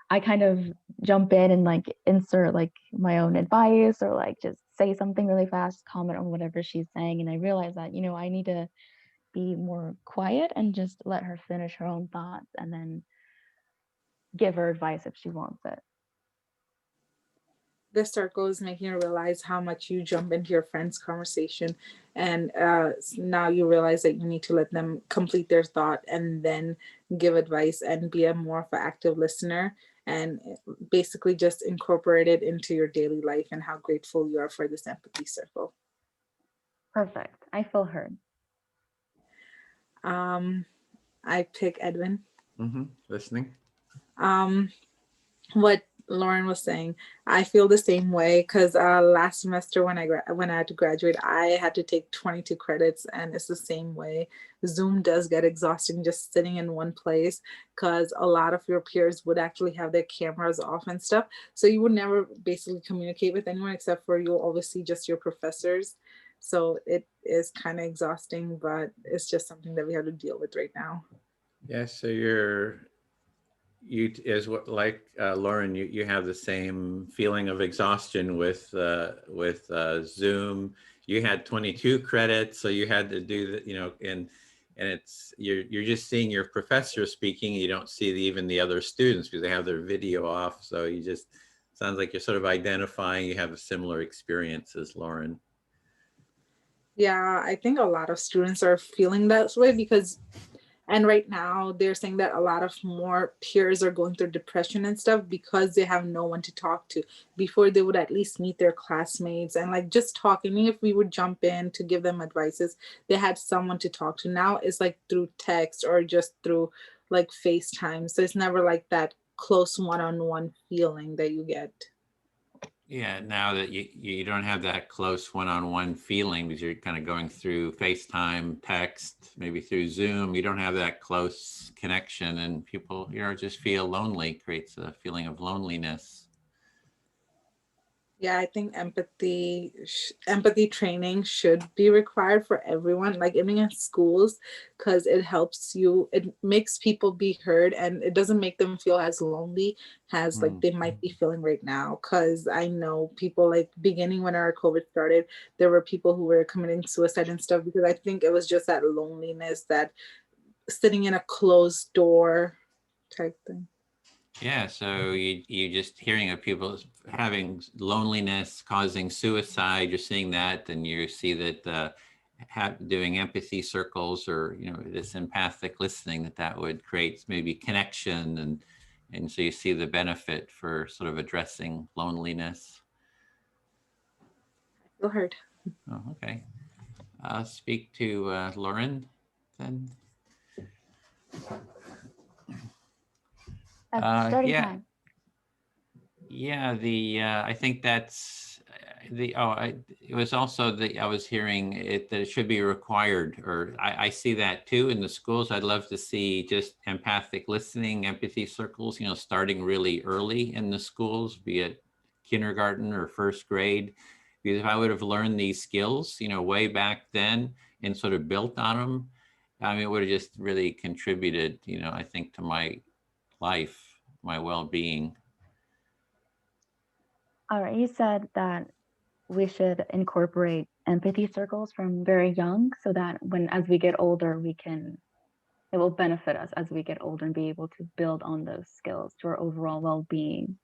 I kind of jump in and like insert like my own advice, or like just say something really fast, comment on whatever she's saying. And I realize that, you know, I need to be more quiet and just let her finish her own thoughts and then give her advice if she wants it. This circle is making you realize how much you jump into your friend's conversation, and now you realize that you need to let them complete their thought and then give advice and be a more of an active listener, and basically just incorporate it into your daily life, and how grateful you are for this empathy circle. Perfect. I feel heard. I pick Edwin. Listening. What Lauren was saying, I feel the same way, because last semester when I had to graduate, I had to take 22 credits, and it's the same way. Zoom does get exhausting just sitting in one place, because a lot of your peers would actually have their cameras off and stuff, so you would never basically communicate with anyone except for you'll always see just your professors. So it is kind of exhausting, but it's just something that we have to deal with right now. Yeah, so like Lauren, you have the same feeling of exhaustion with Zoom. You had 22 credits, so you had to do that, you know, and it's you're just seeing your professor speaking. You don't see even the other students because they have their video off. So you just sounds like you're sort of identifying. You have a similar experience as Lauren. Yeah, I think a lot of students are feeling that way because, and right now they're saying that a lot of more peers are going through depression and stuff because they have no one to talk to. Before, they would at least meet their classmates and like just talk. I mean, if we would jump in to give them advices, they had someone to talk to. Now it's like through text or just through like FaceTime. So it's never like that close one-on-one feeling that you get. Yeah, now that you don't have that close one-on-one feeling because you're kind of going through FaceTime, text, maybe through Zoom, you don't have that close connection, and people, you know, just feel lonely, creates a feeling of loneliness. Yeah, I think empathy training should be required for everyone, like even in schools, because it helps you, it makes people be heard, and it doesn't make them feel as lonely as like they might be feeling right now. Because I know people, like beginning when our COVID started, there were people who were committing suicide and stuff because I think it was just that loneliness, that sitting in a closed door type thing. Yeah, so you just hearing of people having loneliness causing suicide, you're seeing that, and you see that doing empathy circles or, you know, this empathic listening, that would create maybe connection, and so you see the benefit for sort of addressing loneliness. I feel heard. Oh, okay. I'll speak to Lauren then. Starting time. Yeah, I think that's it was also I was hearing it that it should be required, or I see that too in the schools. I'd love to see just empathic listening, empathy circles, you know, starting really early in the schools, be it kindergarten or first grade. Because if I would have learned these skills, you know, way back then and sort of built on them, I mean, it would have just really contributed, you know, I think to my life, my well-being. All right, you said that we should incorporate empathy circles from very young so that as we get older, it will benefit us as we get older and be able to build on those skills to our overall well-being.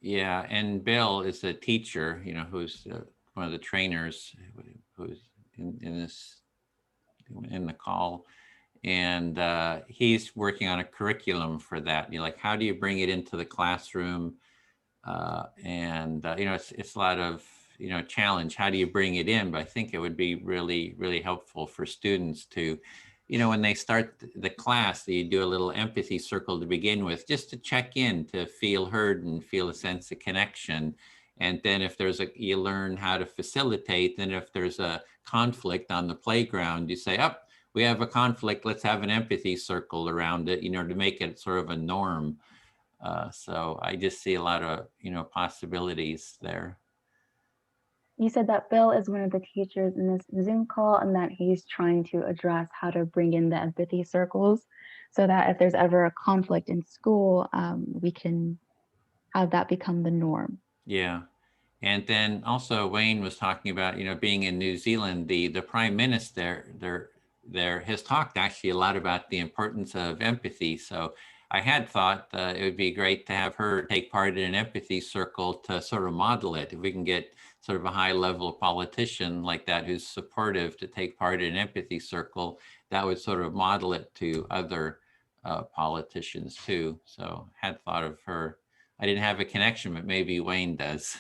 Yeah, and Bill is a teacher, you know, who's one of the trainers who's in the call, and he's working on a curriculum for that. You know, like, how do you bring it into the classroom? You know, it's a lot of, you know, challenge. How do you bring it in? But I think it would be really, really helpful for students to, you know, when they start the class, you do a little empathy circle to begin with, just to check in, to feel heard and feel a sense of connection. And then if you learn how to facilitate, then if there's a conflict on the playground, you say, oh, we have a conflict, let's have an empathy circle around it, you know, to make it sort of a norm. So I just see a lot of, you know, possibilities there. You said that Bill is one of the teachers in this Zoom call and that he's trying to address how to bring in the empathy circles so that if there's ever a conflict in school, we can have that become the norm. Yeah. And then also Wayne was talking about, you know, being in New Zealand, the Prime Minister there has talked actually a lot about the importance of empathy. So I had thought it would be great to have her take part in an empathy circle to sort of model it. If we can get sort of a high level politician like that who's supportive to take part in an empathy circle, that would sort of model it to other politicians too. So had thought of her. I didn't have a connection, but maybe Wayne does.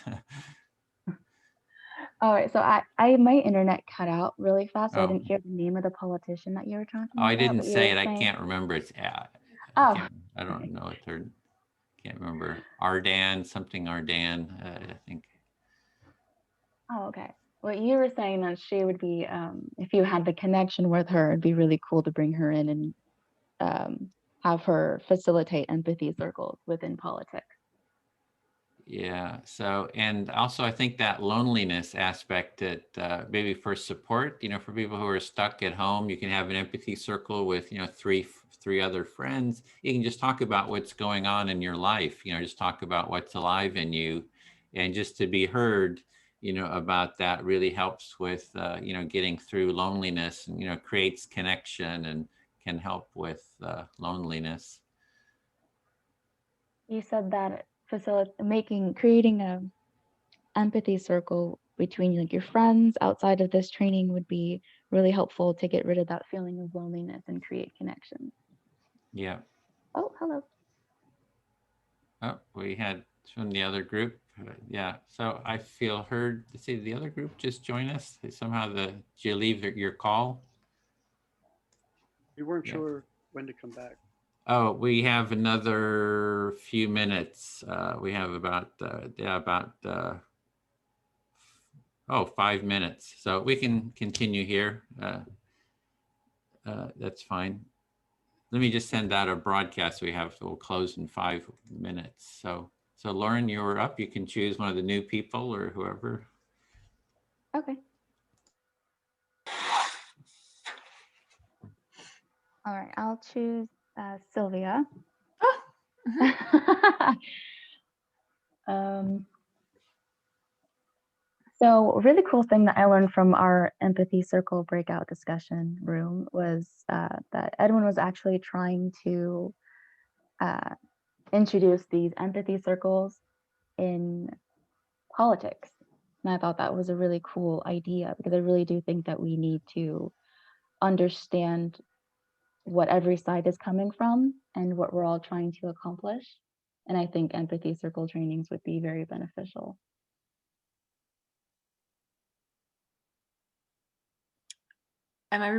All right, so my internet cut out really fast, so I Oh. didn't hear the name of the politician that you were talking about. I didn't but you say were it. I saying- can't remember. It's Oh. I don't know it. Can't remember. Something Ardan, I think. Oh, okay. Well, you were saying that she would be, if you had the connection with her, it'd be really cool to bring her in and have her facilitate empathy circles within politics. Yeah. So, and also I think that loneliness aspect that maybe for support, you know, for people who are stuck at home, you can have an empathy circle with, you know, three other friends. You can just talk about what's going on in your life, you know, just talk about what's alive in you, and just to be heard, you know, about that really helps with, you know, getting through loneliness, and, you know, creates connection and can help with loneliness. You said that creating a empathy circle between like your friends outside of this training would be really helpful to get rid of that feeling of loneliness and create connection. Yeah. Oh, hello. Oh, we had from the other group. Yeah. So I feel heard. See, the other group just join us. Somehow did you leave your call? We weren't sure when to come back. Oh, we have another few minutes. We have about 5 minutes. So we can continue here. That's fine. Let me just send out a broadcast. We'll close in 5 minutes. So Lauren, you're up. You can choose one of the new people or whoever. Okay. All right, I'll choose Sylvia. So a really cool thing that I learned from our empathy circle breakout discussion room was that Edwin was actually trying to introduce these empathy circles in politics. And I thought that was a really cool idea because I really do think that we need to understand what every side is coming from and what we're all trying to accomplish. And I think empathy circle trainings would be very beneficial. Am I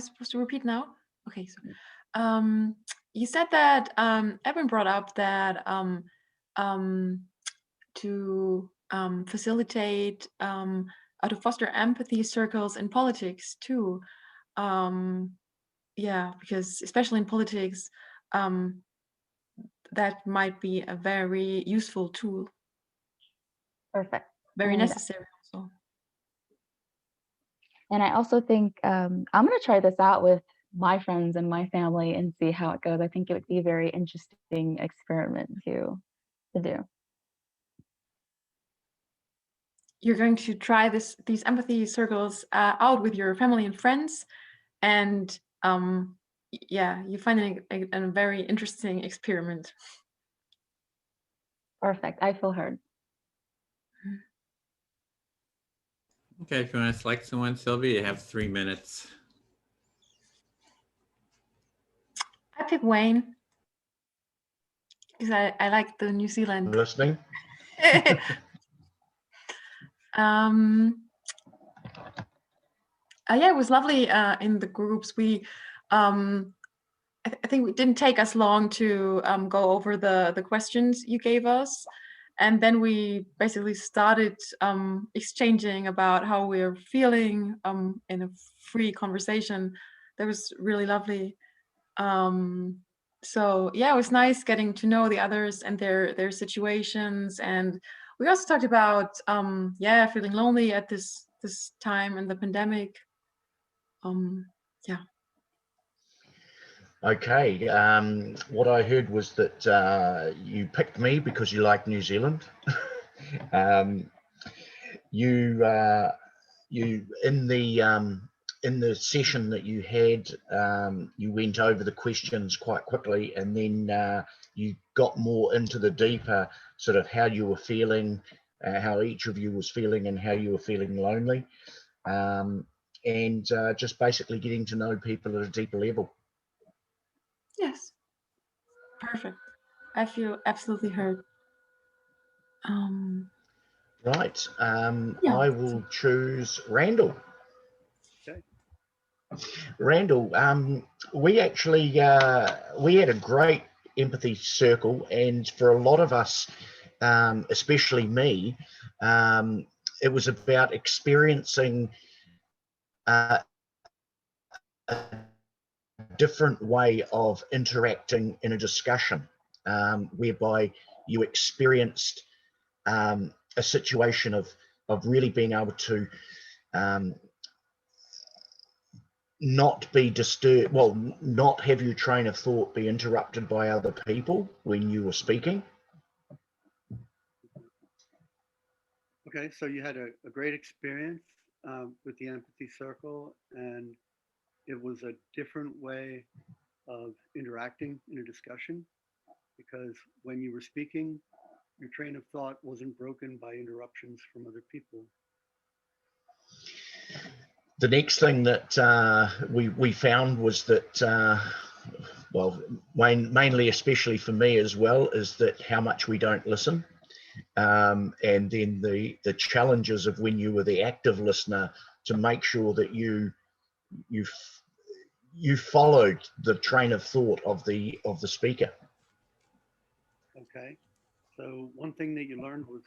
supposed to repeat now? Okay, so you said that Evan brought up that to facilitate or to foster empathy circles in politics too. Yeah, because especially in politics, that might be a very useful tool. Perfect. Very And necessary also. And I also think I'm going to try this out with my friends and my family and see how it goes. I think it would be a very interesting experiment to do. You're going to try these empathy circles out with your family and friends, and yeah, you find it a very interesting experiment. Perfect. I feel heard. Okay, if you want to select someone, Sylvia, you have 3 minutes. I pick Wayne because I like the New Zealand. I'm listening. Yeah, it was lovely in the groups. We, I think it didn't take us long to go over the questions you gave us. And then we basically started exchanging about how we're feeling in a free conversation. That was really lovely. So yeah, it was nice getting to know the others and their situations. And we also talked about yeah, feeling lonely at this time in the pandemic. Yeah. Okay. What I heard was that you picked me because you like New Zealand. You in the session that you had, you went over the questions quite quickly, and then you got more into the deeper sort of how you were feeling, how each of you was feeling, and how you were feeling lonely, and just basically getting to know people at a deeper level. Yes. Perfect. I feel absolutely heard. Right. Yeah. I will choose Randall. Okay. Randall, we actually we had a great empathy circle, and for a lot of us, especially me, it was about experiencing a different way of interacting in a discussion, whereby you experienced a situation of really being able to not be disturbed, well, not have your train of thought be interrupted by other people when you were speaking. Okay, so you had a great experience with the Empathy Circle, and it was a different way of interacting in a discussion, because when you were speaking, your train of thought wasn't broken by interruptions from other people. The next thing that we found was that, well, mainly, especially for me as well, is that how much we don't listen. And then the challenges of when you were the active listener to make sure that you followed the train of thought of the speaker. Okay, so one thing that you learned was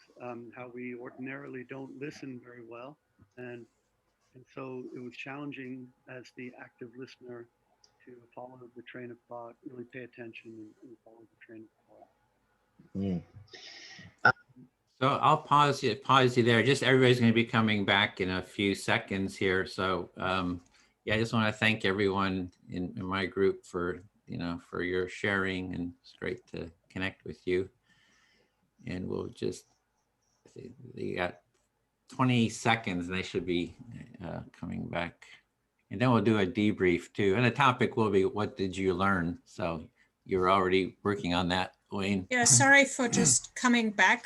how we ordinarily don't listen very well, and so it was challenging as the active listener to follow the train of thought, really pay attention and follow the train of thought. So I'll pause you there. Just everybody's going to be coming back in a few seconds here. So yeah, I just want to thank everyone in my group for for your sharing, and it's great to connect with you. And we'll just they got 20 seconds, and they should be coming back. And then we'll do a debrief too. And the topic will be, what did you learn? So you're already working on that, Wayne. Yeah, sorry for just coming back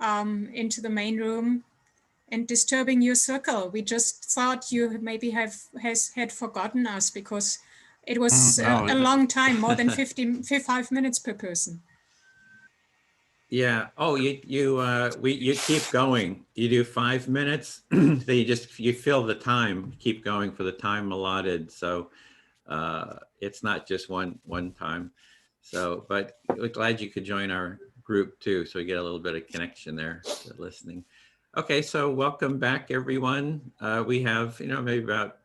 into the main room and disturbing your circle. We just thought you maybe had forgotten us, because it was a long time, more than 55 minutes per person. Yeah. Oh, you keep going. You do 5 minutes. So you fill the time. Keep going for the time allotted. So it's not just one time. So, but we're glad you could join our group too, so we get a little bit of connection there to listening. Okay, so welcome back, everyone. We have maybe about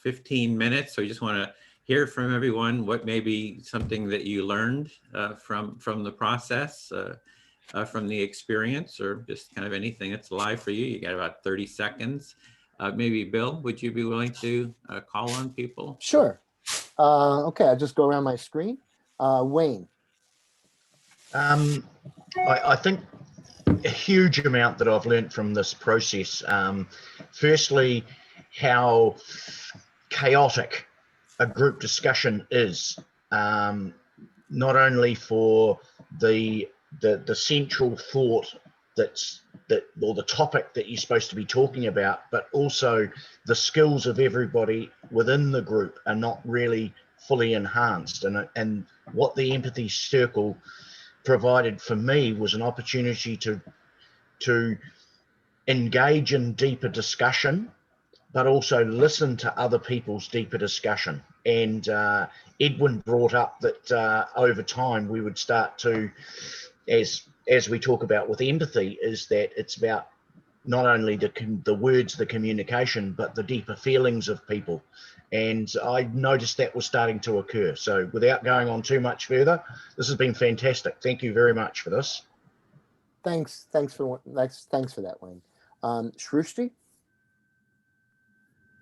15 minutes. So we just want to hear from everyone what may be something that you learned from the process. From the experience, or just kind of anything that's alive for you. You got about 30 seconds. Maybe Bill, would you be willing to call on people? Sure. Okay, I'll just go around my screen. Wayne. I think a huge amount that I've learned from this process. Firstly, how chaotic a group discussion is, not only for the central thought or the topic that you're supposed to be talking about, but also the skills of everybody within the group are not really fully enhanced. And what the Empathy Circle provided for me was an opportunity to engage in deeper discussion, but also listen to other people's deeper discussion. And Edwin brought up that over time we would start to, as we talk about with empathy, is that it's about not only the words, the communication, but the deeper feelings of people. And I noticed that was starting to occur. So without going on too much further, this has been fantastic. Thank you very much for this. Thanks for that, Wayne. Shrusti?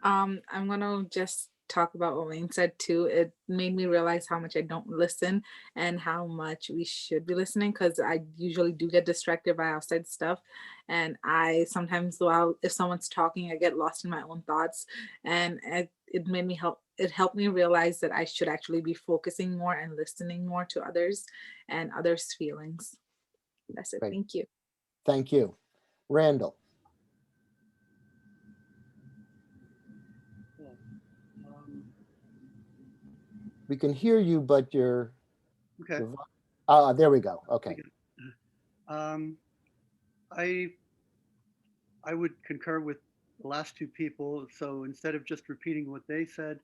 I'm gonna just talk about what Wayne said too. It made me realize how much I don't listen and how much we should be listening, because I usually do get distracted by outside stuff. And I sometimes, if someone's talking, I get lost in my own thoughts. And it helped me realize that I should actually be focusing more and listening more to others and others' feelings. That's it. Great. Thank you. Thank you. Randall. We can hear you, but you're Okay. There we go. Okay. I would concur with the last two people. So instead of just repeating what they said,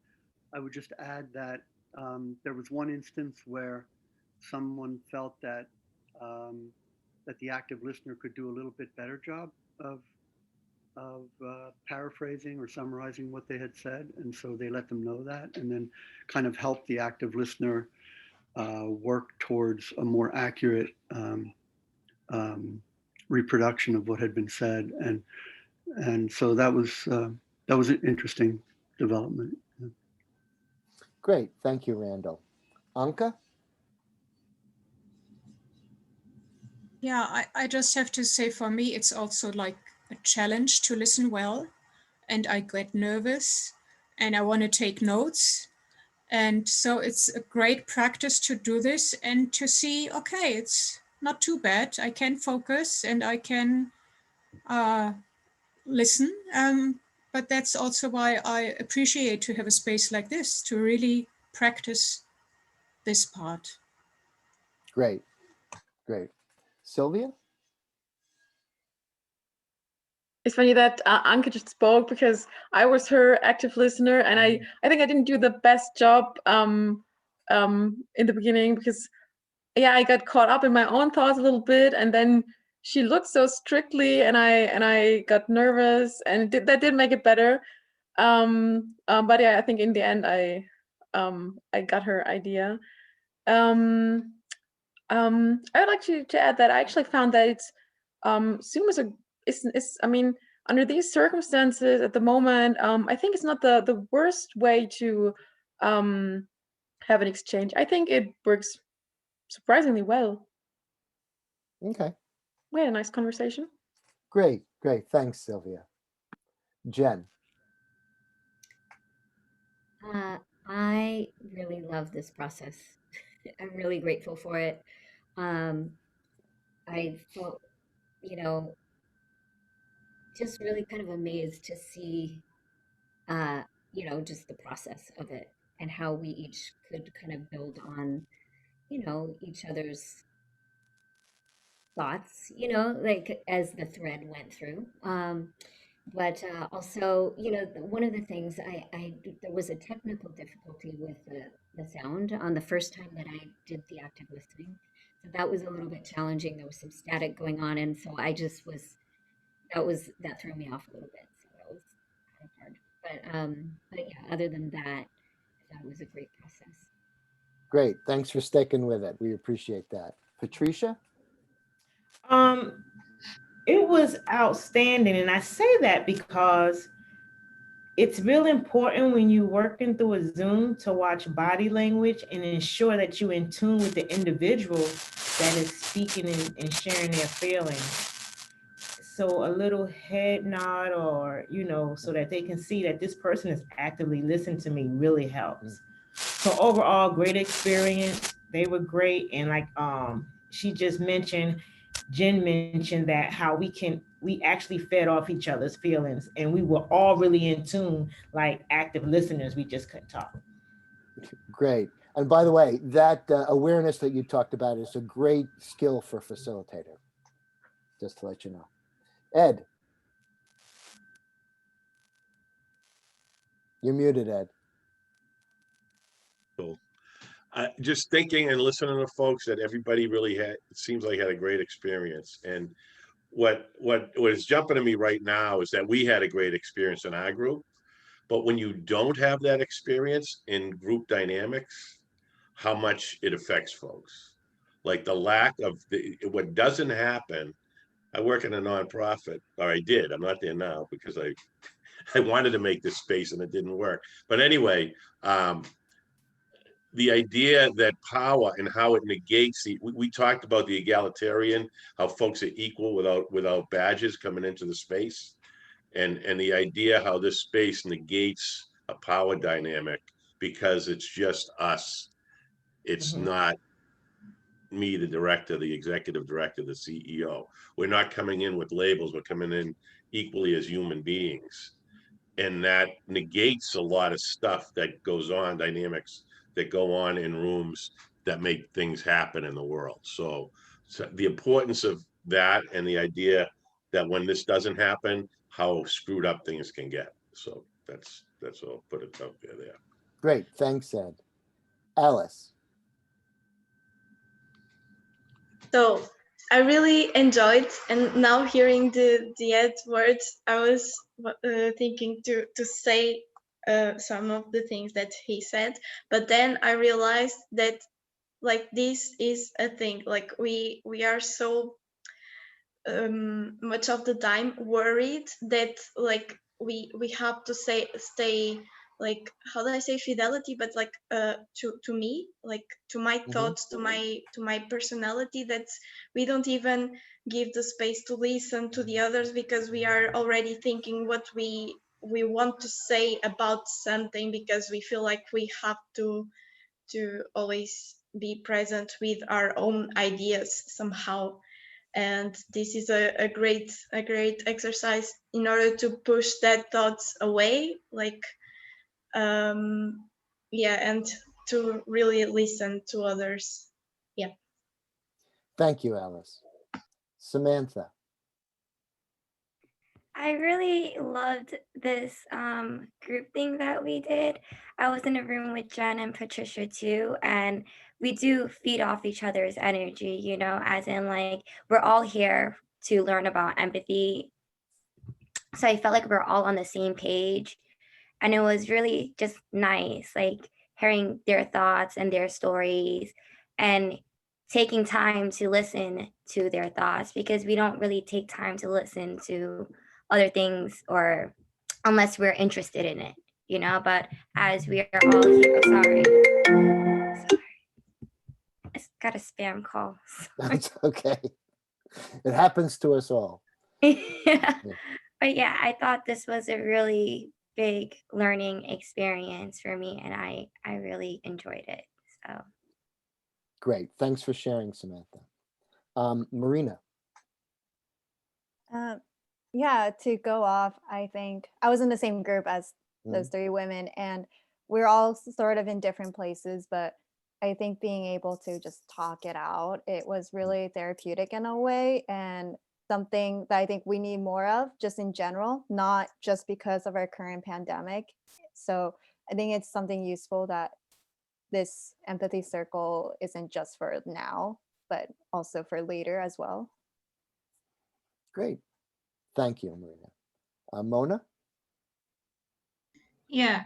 I would just add that there was one instance where someone felt that that the active listener could do a little bit better job of paraphrasing or summarizing what they had said, and so they let them know that, and then kind of help the active listener work towards a more accurate reproduction of what had been said, and so that was an interesting development. Great, thank you, Randall. Anka? Yeah, I just have to say, for me, it's also like a challenge to listen well, and I get nervous and I want to take notes. And so it's a great practice to do this and to see, okay, it's not too bad. I can focus and I can listen. But that's also why I appreciate to have a space like this to really practice this part. Great, great. Sylvia? It's funny that Anke just spoke, because I was her active listener, and I think I didn't do the best job in the beginning, because I got caught up in my own thoughts a little bit, and then she looked so strictly, and I got nervous, and that did make it better. But I think in the end I got her idea. I would like to add that I actually found that it's Zoom is I mean, under these circumstances at the moment, I think it's not the worst way to have an exchange. I think it works surprisingly well. Okay. We had a nice conversation. Great, great. Thanks, Sylvia. Jen? I really love this process. I'm really grateful for it. I felt, just really kind of amazed to see, just the process of it and how we each could kind of build on, each other's thoughts, like as the thread went through. But also, one of the things there was a technical difficulty with the sound on the first time that I did the active listening. So that was a little bit challenging. There was some static going on. And so I just that threw me off a little bit. So that was kind of hard. But yeah, other than that, I thought it was a great process. Great. Thanks for sticking with it. We appreciate that. Patricia? It was outstanding, and I say that because it's really important when you're working through a Zoom to watch body language and ensure that you're in tune with the individual that is speaking and sharing their feelings. So a little head nod or, so that they can see that this person is actively listening to me really helps. So overall, great experience. They were great. And like she just mentioned, Jen mentioned that how we actually fed off each other's feelings and we were all really in tune, like active listeners, we just couldn't talk. Great. And by the way, that awareness that you talked about is a great skill for facilitator, just to let you know. Ed. You're muted, Ed. Cool. Just thinking and listening to folks that everybody really had, it seems like had a great experience. And what is jumping to me right now is that we had a great experience in our group, but when you don't have that experience in group dynamics, how much it affects folks. Like the lack of what doesn't happen. I work in a nonprofit, or I did. I'm not there now because I wanted to make this space and it didn't work. But anyway, the idea that power and how it negates we talked about the egalitarian, how folks are equal without badges coming into the space, and the idea how this space negates a power dynamic because it's just us. It's not me, the director, the executive director, the CEO. We're not coming in with labels. We're coming in equally as human beings. And that negates a lot of stuff that goes on, dynamics that go on in rooms that make things happen in the world. So the importance of that and the idea that when this doesn't happen, how screwed up things can get. So that's all, put it out there. Great, thanks, Ed. Alice. So I really enjoyed, and now hearing the Ed words, I was thinking to say some of the things that he said, but then I realized that like this is a thing, like we are so much of the time worried that like we have to stay like, how do I say fidelity, but like to me, like to my thoughts, to my personality, that we don't even give the space to listen to the others because we are already thinking what we want to say about something, because we feel like we have to always be present with our own ideas somehow. And this is a great exercise in order to push that thoughts away, like yeah, and to really listen to others. Yeah. Thank you, Alice. Samantha. I really loved this group thing that we did. I was in a room with Jen and Patricia too, and we do feed off each other's energy, you know, as in like we're all here to learn about empathy. So I felt like we're all on the same page, and it was really just nice, like hearing their thoughts and their stories and taking time to listen to their thoughts, because we don't really take time to listen to other things, or unless we're interested in it, you know. But as we are all here, oh, sorry, I got a spam call. That's okay. It happens to us all. Yeah. But yeah, I thought this was a really big learning experience for me, and I really enjoyed it. So Great. Thanks for sharing, Samantha. Marina. Yeah, to go off, I think I was in the same group as those three women, and we're all sort of in different places, but I think being able to just talk it out, it was really therapeutic in a way, and something that I think we need more of just in general, not just because of our current pandemic. So I think it's something useful that this empathy circle isn't just for now, but also for later as well. Great. Thank you, Marina. Mona? Yeah,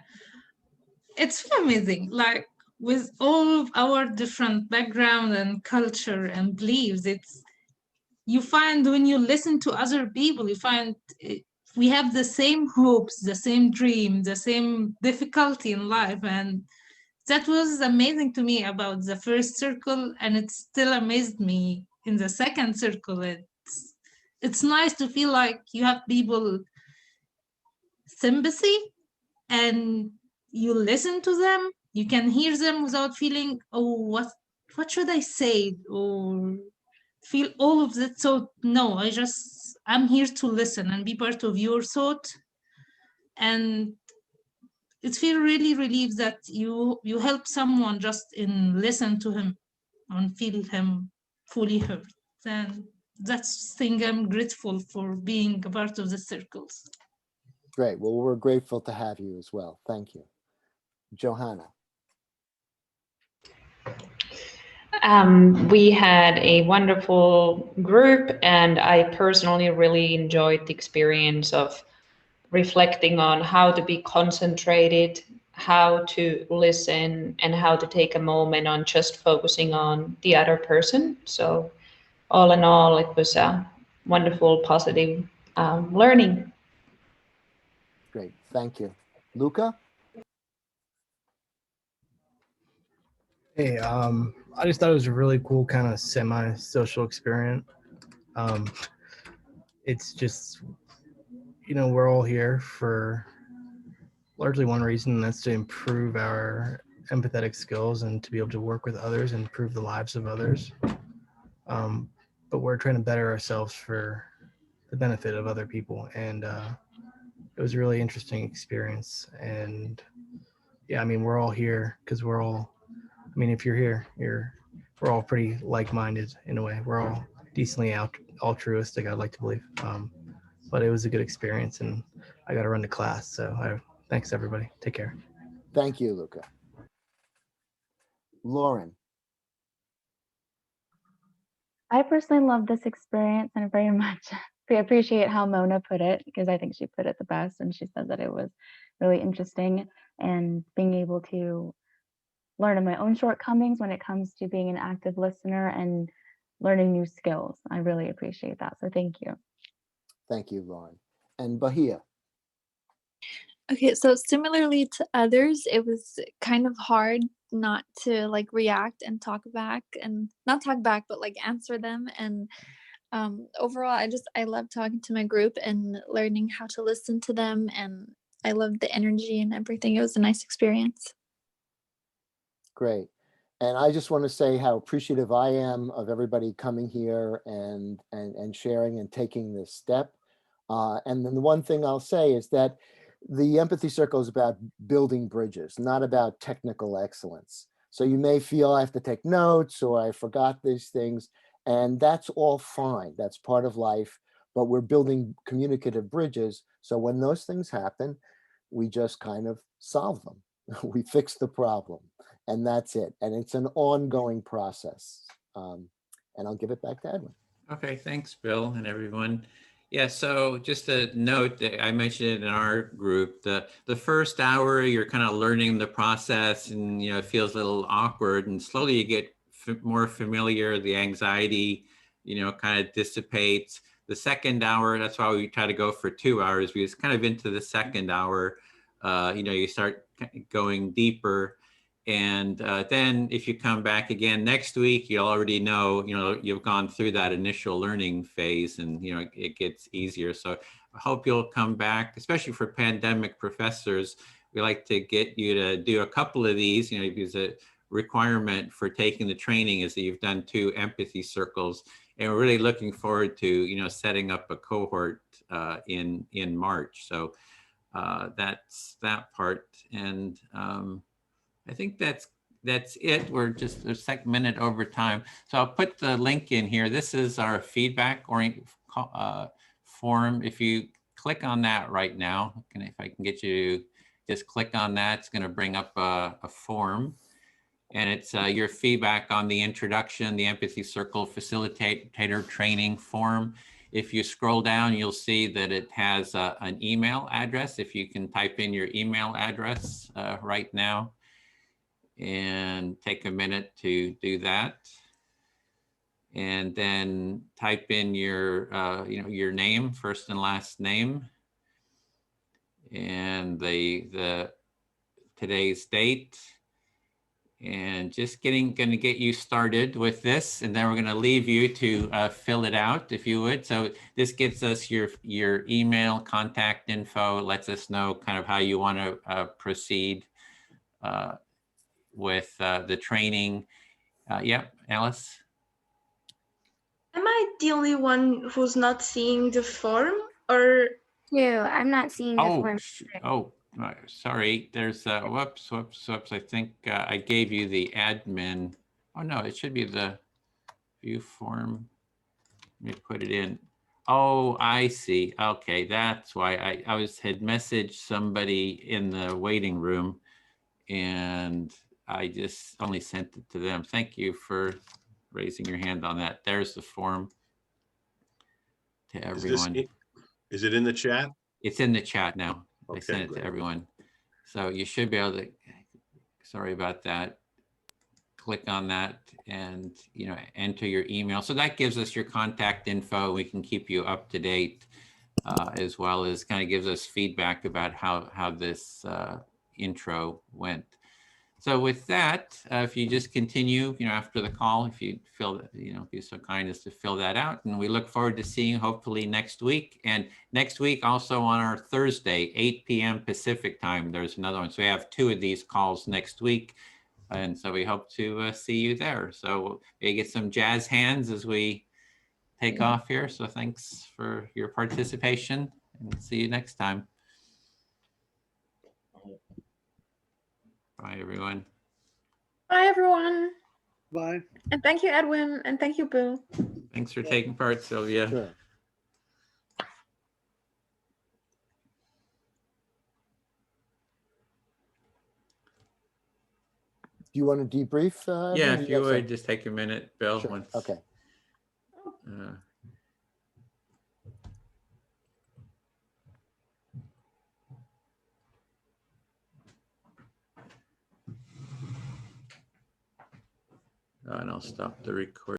it's amazing. Like with all of our different background and culture and beliefs, you find when you listen to other people, you find we have the same hopes, the same dream, the same difficulty in life. And that was amazing to me about the first circle, and it still amazed me in the second circle. It's nice to feel like you have people sympathy and you listen to them, you can hear them without feeling, oh, what should I say, or feel all of that. So no, I'm here to listen and be part of your thought. And it feels really relieved that you help someone just in listen to him and feel him fully heard. And that's thing I'm grateful for being a part of the circles. Great. Well, we're grateful to have you as well. Thank you. Johanna. We had a wonderful group, and I personally really enjoyed the experience of reflecting on how to be concentrated, how to listen, and how to take a moment on just focusing on the other person. So all in all, it was a wonderful, positive learning. Great. Thank you. Luca? Hey, I just thought it was a really cool kind of semi-social experience. It's just, we're all here for largely one reason, and that's to improve our empathetic skills and to be able to work with others and improve the lives of others. But we're trying to better ourselves for the benefit of other people. And it was a really interesting experience. And yeah, we're all here because we're all, if you're here, we're all pretty like-minded in a way. We're all decently altruistic, I'd like to believe. But it was a good experience, and I got to run to class. So thanks, everybody. Take care. Thank you, Luca. Lauren. I personally love this experience and very much appreciate how Mona put it, because I think she put it the best, and she said that it was really interesting, and being able to learn of my own shortcomings when it comes to being an active listener and learning new skills. I really appreciate that. So thank you. Thank you, Lauren. And Bahia. Okay, so similarly to others, it was kind of hard not to react and talk back, and not talk back, but answer them. And overall, I love talking to my group and learning how to listen to them. And I loved the energy and everything. It was a nice experience. Great. And I just want to say how appreciative I am of everybody coming here and sharing and taking this step. And then the one thing I'll say is that the Empathy Circle is about building bridges, not about technical excellence. So you may feel I have to take notes or I forgot these things, and that's all fine. That's part of life, but we're building communicative bridges. So when those things happen, we just kind of solve them. We fix the problem, and that's it. And it's an ongoing process. And I'll give it back to Edwin. Okay, thanks, Bill and everyone. Yeah, so just a note that I mentioned it in our group, the first hour, you're kind of learning the process, and it feels a little awkward, and slowly you get more familiar, the anxiety, kind of dissipates. The second hour, that's why we try to go for 2 hours, because kind of into the second hour, you start going deeper. And then if you come back again next week, you already know, you've gone through that initial learning phase, and, it gets easier. So I hope you'll come back, especially for pandemic professors. We like to get you to do a couple of these, because a requirement for taking the training is that you've done 2 empathy circles. And we're really looking forward to, setting up a cohort in March. So that's that part. And I think that's it. We're just a second minute over time. So I'll put the link in here. This is our feedback form. If you click on that right now, if I can get you to just click on that, it's going to bring up a form. And it's your feedback on the introduction, the Empathy Circle Facilitator Training form. If you scroll down, you'll see that it has an email address. If you can type in your email address right now, and take a minute to do that. And then type in your, your name, first and last name. and the today's date, and just going to get you started with this, and then we're going to leave you to fill it out if you would. So this gives us your email, contact info, lets us know kind of how you want to proceed with the training. Yep, Alice. Am I the only one who's not seeing the form, or? Yeah, I'm not seeing the form. Sorry. There's whoops. I think I gave you the admin. Oh no, it should be the view form. Let me put it in. Oh, I see. Okay, that's why I had messaged somebody in the waiting room, and I just only sent it to them. Thank you for raising your hand on that. There's the form to everyone. Is it in the chat? It's in the chat now. Okay, I sent it great. to everyone. So you should be able to, sorry about that. Click on that and, enter your email. So that gives us your contact info. We can keep you up to date, as well as kind of gives us feedback about how this intro went. So with that, if you just continue, after the call, if you feel that, be so kind as to fill that out, and we look forward to seeing you hopefully next week. And next week also on our Thursday, 8 p.m. Pacific time, there's another one. So we have 2 of these calls next week. And so we hope to see you there. So we get some jazz hands as we take off here. So thanks for your participation, and see you next time. Bye, everyone. Bye, everyone. Bye. And thank you, Edwin. And thank you, Bill. Thanks for taking part, Sylvia. Sure. Do you want to debrief? Yeah, Edwin? if you would just take a minute, Bill. Sure. Once, okay. And I'll stop the recording.